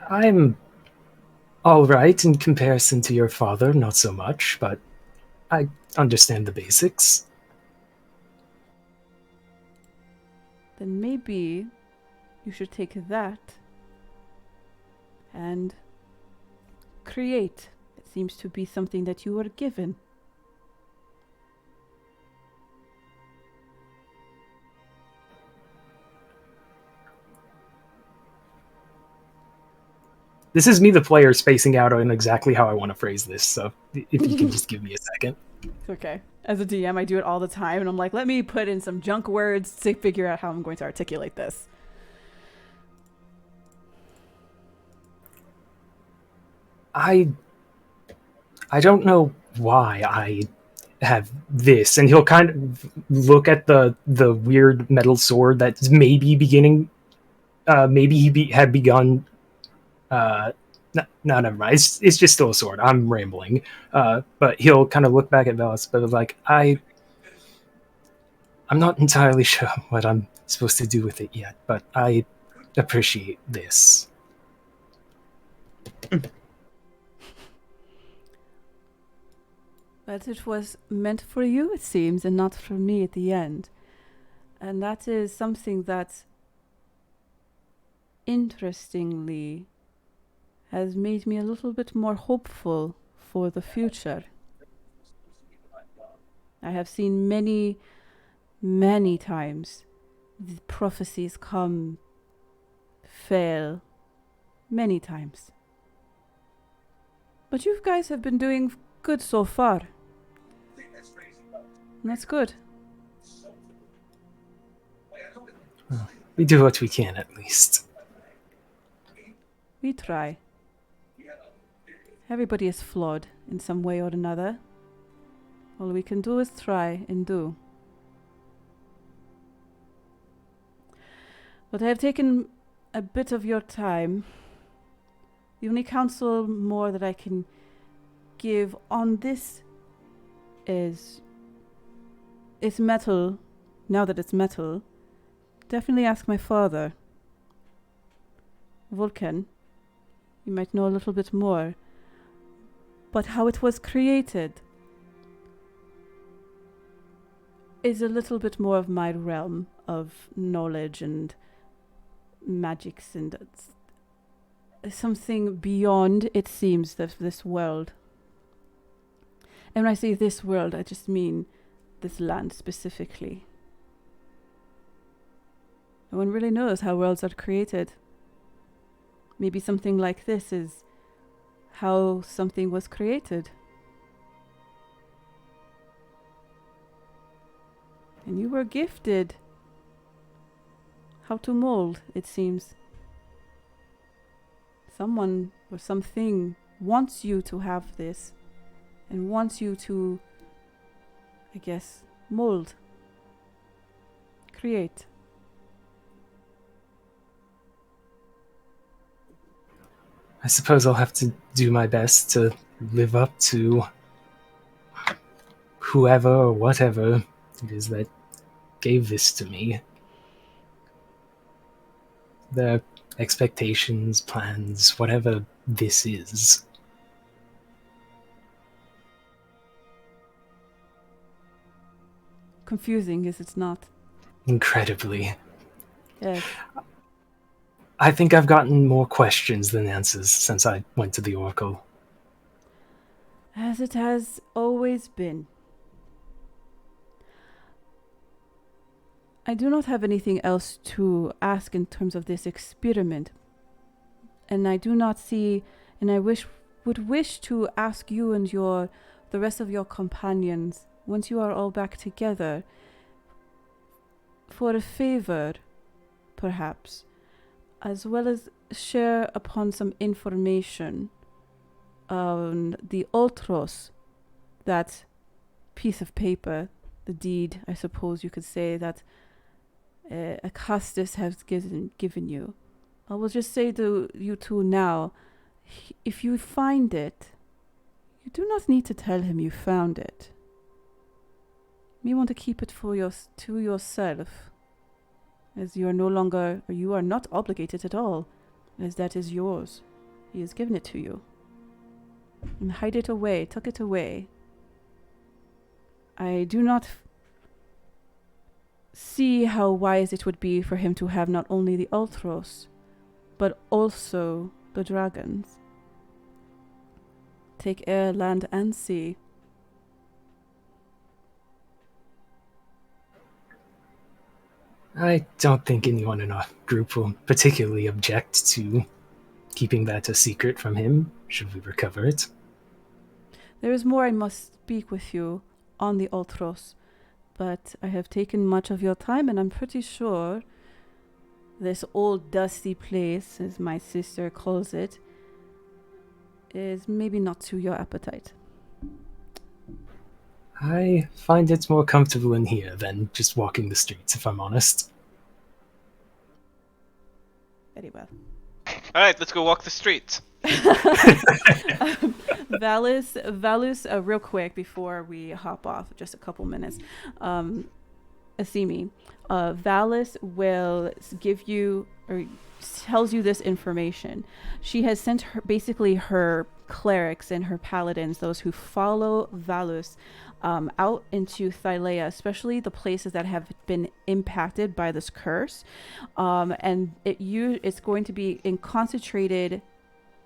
I'm all right in comparison to your father, not so much, but I understand the basics. Then maybe you should take that and create. It seems to be something that you were given. This is me, the player, spacing out on exactly how I want to phrase this, so if you can just give me a second. It's okay. As a DM, I do it all the time, and I'm like, let me put in some junk words to figure out how I'm going to articulate this. I don't know why I have this, and he'll kind of look at the weird metal sword that's maybe beginning. Maybe he had begun. No, never mind. It's just still a sword. I'm rambling. But he'll kind of look back at Velas, but like I'm not entirely sure what I'm supposed to do with it yet. But I appreciate this. But it was meant for you, it seems, and not for me at the end. And that is something that, interestingly, has made me a little bit more hopeful for the future. I have seen many, many times the prophecies come, fail, many times. But you guys have been doing good so far. And that's good. Well, we do what we can, at least. We try. Everybody is flawed in some way or another. All we can do is try and do. But I have taken a bit of your time. The only counsel more that I can give on this is, it's metal. Now that it's metal, definitely ask my father. Vulcan, you might know a little bit more. But how it was created is a little bit more of my realm of knowledge and magics and something beyond, it seems, this world. And when I say this world, I just mean this land specifically. No one really knows how worlds are created. Maybe something like this is how something was created. And you were gifted how to mold, it seems. Someone or something wants you to have this and wants you to, I guess, mold, create. I suppose I'll have to do my best to live up to whoever or whatever it is that gave this to me. Their expectations, plans, whatever this is. Confusing, is it not? Incredibly. Yes. I think I've gotten more questions than answers since I went to the Oracle. As it has always been. I do not have anything else to ask in terms of this experiment. And I do not see, and I would wish to ask you and the rest of your companions, once you are all back together, for a favor, perhaps, as well as share upon some information on the Ultros, that piece of paper, the deed, I suppose you could say, that Acastus has given you. I will just say to you two now, if you find it, you do not need to tell him you found it. You want to keep it to yourself, as you are no longer, or you are not obligated at all, as that is yours. He has given it to you. And hide it away, tuck it away. I do not see how wise it would be for him to have not only the Ultros, but also the dragons. Take air, land, and sea. I don't think anyone in our group will particularly object to keeping that a secret from him, should we recover it. There is more I must speak with you on the Ultros, but I have taken much of your time, and I'm pretty sure this old dusty place, as my sister calls it, is maybe not to your appetite. I find it more comfortable in here than just walking the streets, if I'm honest. Very well. Alright, let's go walk the streets. Valus, real quick before we hop off, just a couple minutes. Asimi, Valus will give you, or tells you this information. She has sent her clerics and her paladins, those who follow Valus, out into Thylea, especially the places that have been impacted by this curse. And it's going to be concentrated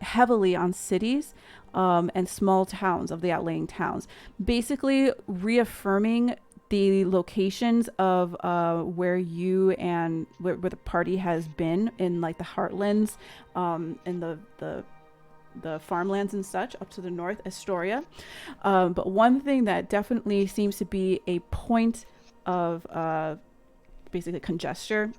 heavily on cities and small towns of the outlying towns, basically reaffirming the locations of where you and where the party has been in like the heartlands, in the farmlands and such up to the north, Astoria. But one thing that definitely seems to be a point of basically congestion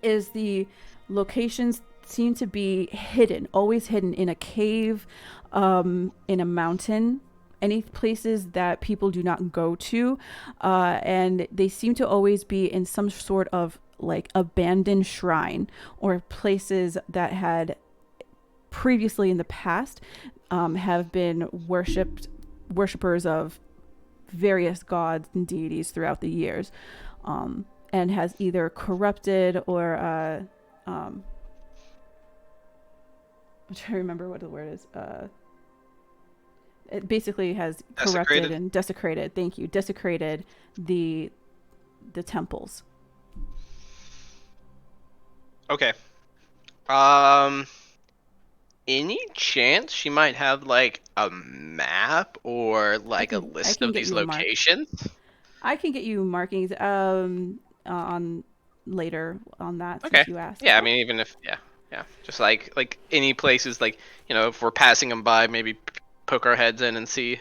is the locations seem to be hidden, always hidden in a cave, in a mountain, any places that people do not go to, and they seem to always be in some sort of like abandoned shrine or places that had previously in the past have been worshippers of various gods and deities throughout the years, and has either corrupted or I'm trying to remember what the word is. It basically has corrupted and desecrated. Thank you, desecrated the temples. Okay. Any chance she might have like a map or like a list of these locations? I can get you markings on later on that. Okay. Since you asked. Yeah, I mean, even if yeah, just like any places, like, you know, if we're passing them by, maybe poke our heads in and see.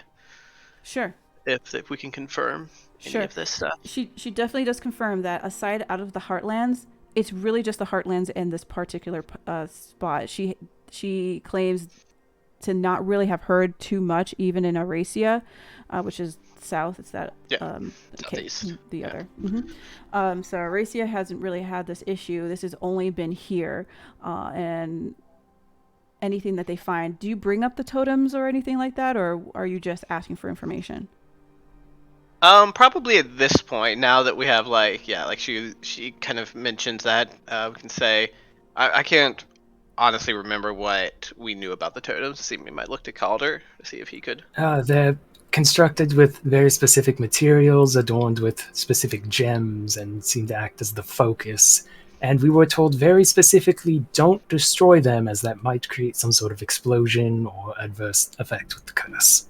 Sure. If we can confirm any of this stuff. She definitely does confirm that aside out of the Heartlands, it's really just the Heartlands and this particular spot. She claims to not really have heard too much, even in Aracia, which is south. It's that southeast. The other. Mm-hmm. So Aracia hasn't really had this issue. This has only been here, and anything that they find. Do you bring up the totems or anything like that, or are you just asking for information? Probably at this point, now that we have like she kind of mentions that, we can say, I can't honestly remember what we knew about the totems. See, we might look to Calder to see if he could. They're constructed with very specific materials, adorned with specific gems, and seem to act as the focus. And we were told very specifically, don't destroy them, as that might create some sort of explosion or adverse effect with the curse.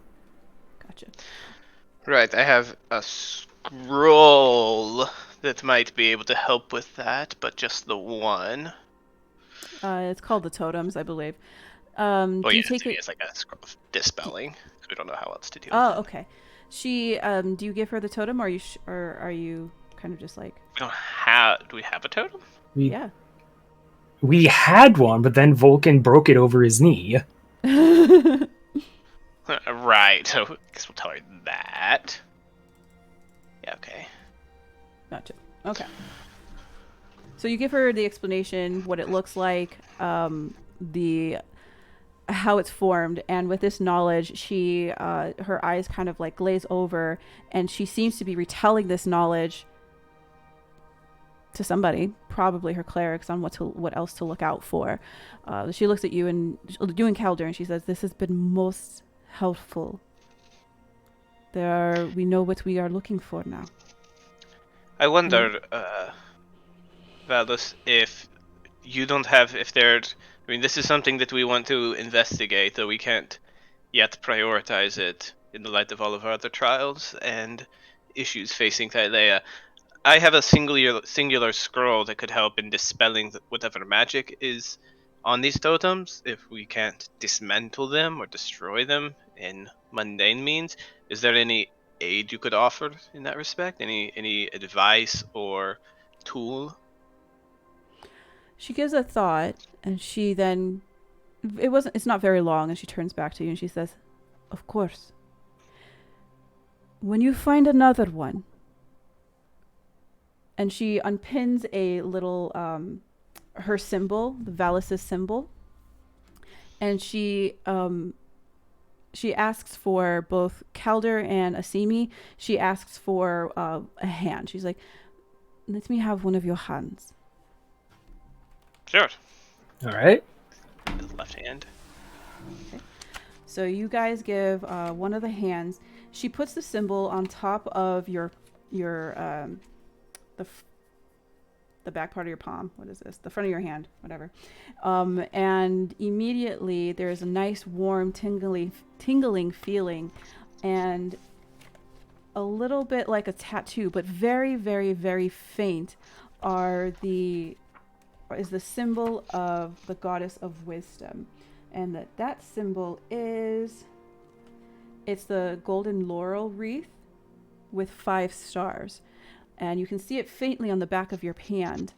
Gotcha. Right, I have a scroll that might be able to help with that, but just the one. It's called the totems, I believe. Well, Do you yeah, take it? it's like a scroll of dispelling. We don't know how else to deal Oh, with it. okay. She, do you give her the totem, or are you, or are you kind of just like? We don't have. Do we have a totem? Yeah. We had one, but then Vulcan broke it over his knee. Right. So I guess we'll tell her that. Yeah. Okay. Gotcha. Okay. So you give her the explanation, what it looks like, the how it's formed, and with this knowledge, she her eyes kind of like glaze over, and she seems to be retelling this knowledge to somebody, probably her clerics, on what else to look out for. She looks at you and Calder, and she says, "This has been most helpful. We know what we are looking for now." I wonder, Valdus, if you don't have, if there's, I mean, this is something that we want to investigate, though we can't yet prioritize it in the light of all of our other trials and issues facing Thylea. I have a singular scroll that could help in dispelling whatever magic is on these totems. If we can't dismantle them or destroy them in mundane means, is there any aid you could offer in that respect? Any advice or tool? She gives a thought, and she then, it's not very long, and she turns back to you and she says, "Of course. When you find another one," and she unpins a little her symbol, the Valis' symbol, and she asks for both Calder and Asimi. She asks for a hand. She's like, "Let me have one of your hands." Sure. All right. Left hand. Okay. So you guys give one of the hands. She puts the symbol on top of the back part of your palm. What is this? The front of your hand, whatever. And immediately there's a nice, warm, tingling feeling, and a little bit like a tattoo, but very, very, very faint, is the symbol of the goddess of wisdom. And that symbol is, it's the golden laurel wreath with 5 stars. And you can see it faintly on the back of your hand.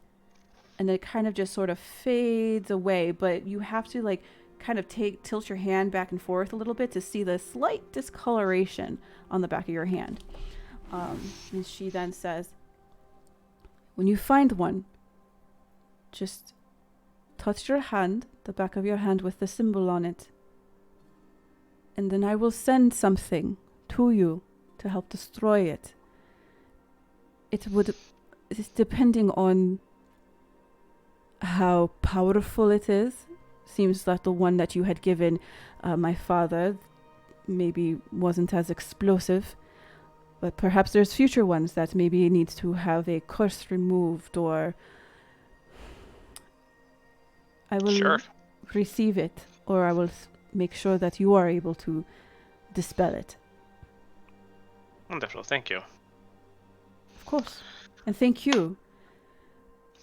And it kind of just sort of fades away, but you have to like kind of tilt your hand back and forth a little bit to see the slight discoloration on the back of your hand. And she then says, "When you find one, just touch your hand, the back of your hand with the symbol on it. And then I will send something to you to help destroy it. It's depending on how powerful it is. Seems that the one that you had given my father maybe wasn't as explosive. But perhaps there's future ones that maybe needs to have a curse removed, or I will receive it, or I will make sure that you are able to dispel it." Wonderful, thank you. Of course. And thank you.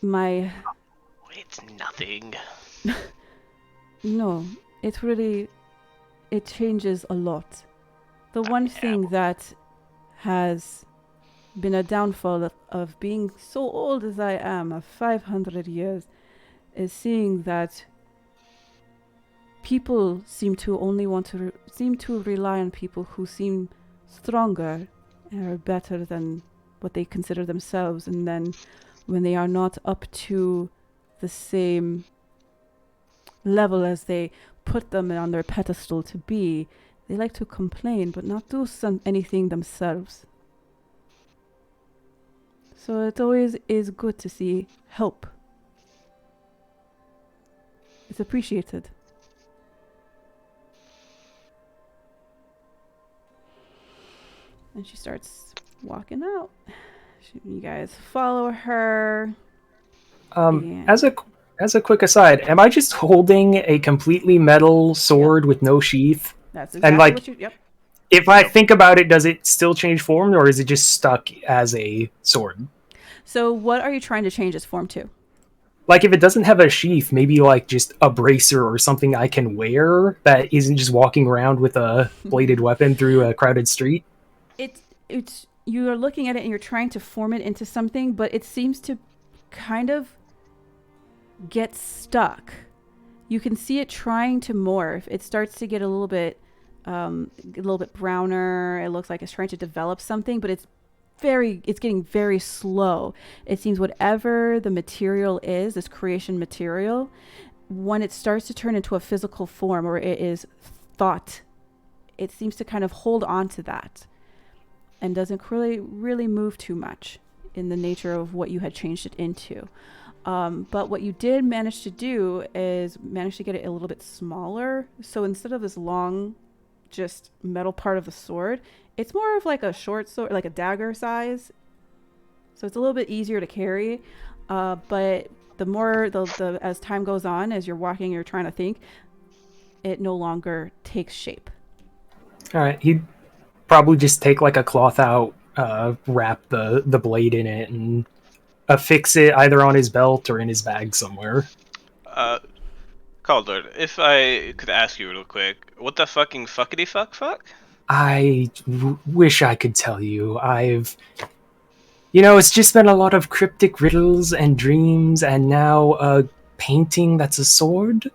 It's nothing. No, it changes a lot. The one thing that has been a downfall of being so old as I am, of 500 years, is seeing that people seem to only seem to rely on people who seem stronger and are better than what they consider themselves, and then when they are not up to the same level as they put them on their pedestal to be, they like to complain but not do anything themselves. So it always is good to see help. It's appreciated. And she starts walking out. You guys follow her. As a quick aside, am I just holding a completely metal sword with no sheath? That's exactly And like, what you. Yep. if I think about it, does it still change form, or is it just stuck as a sword? So, what are you trying to change its form to? Like, if it doesn't have a sheath, maybe like just a bracer or something I can wear that isn't just walking around with a bladed weapon through a crowded street. It's you are looking at it and you're trying to form it into something, but it seems to kind of get stuck. You can see it trying to morph. It starts to get a little bit browner. It looks like it's trying to develop something, but it's getting very slow. It seems whatever the material is, this creation material, when it starts to turn into a physical form or it is thought, it seems to kind of hold on to that and doesn't really move too much in the nature of what you had changed it into. But what you did manage to do is manage to get it a little bit smaller. So instead of this long, just metal part of the sword, it's more of like a short sword, like a dagger size. So it's a little bit easier to carry. But the more, as time goes on, as you're walking, you're trying to think, it no longer takes shape. All right, he'd probably just take like a cloth out, wrap the blade in it, and affix it either on his belt or in his bag somewhere. Calder, if I could ask you real quick, what the fucking fuckity fuck? I wish I could tell you. It's just been a lot of cryptic riddles and dreams, and now a painting that's a sword.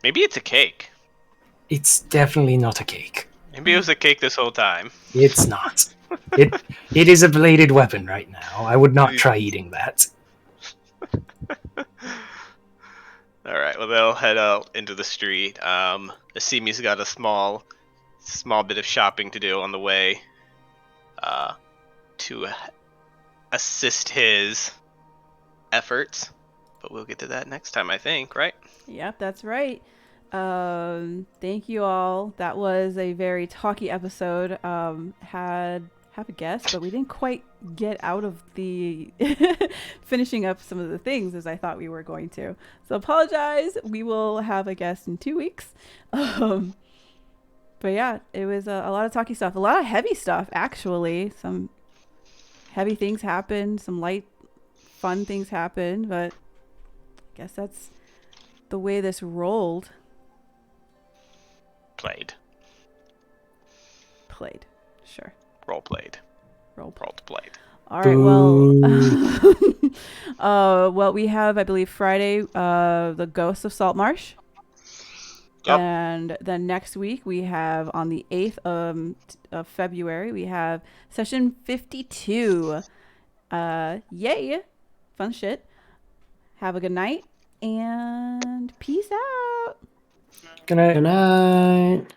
Maybe it's a cake. It's definitely not a cake. Maybe it was a cake this whole time. It's not. It is a bladed weapon right now. I would not try eating that. Alright, well they'll head out into the street. Asimi's got a small bit of shopping to do on the way to assist his efforts. But we'll get to that next time, I think, right? Yep, that's right. Thank you all. That was a very talky episode. Have a guess, but we didn't quite get out of the finishing up some of the things as I thought we were going to. So apologize. We will have a guest in 2 weeks. But yeah, it was a lot of talky stuff, a lot of heavy stuff actually. Some heavy things happened, some light, fun things happened, but I guess that's the way this rolled. Played. Sure. Role played. Role played. All right. Well, well, we have, I believe, Friday, the Ghosts of Saltmarsh. Yep. And then next week we have on the 8th of February, we have session 52. Yay. Fun shit. Have a good night and peace out. Good night. Good night.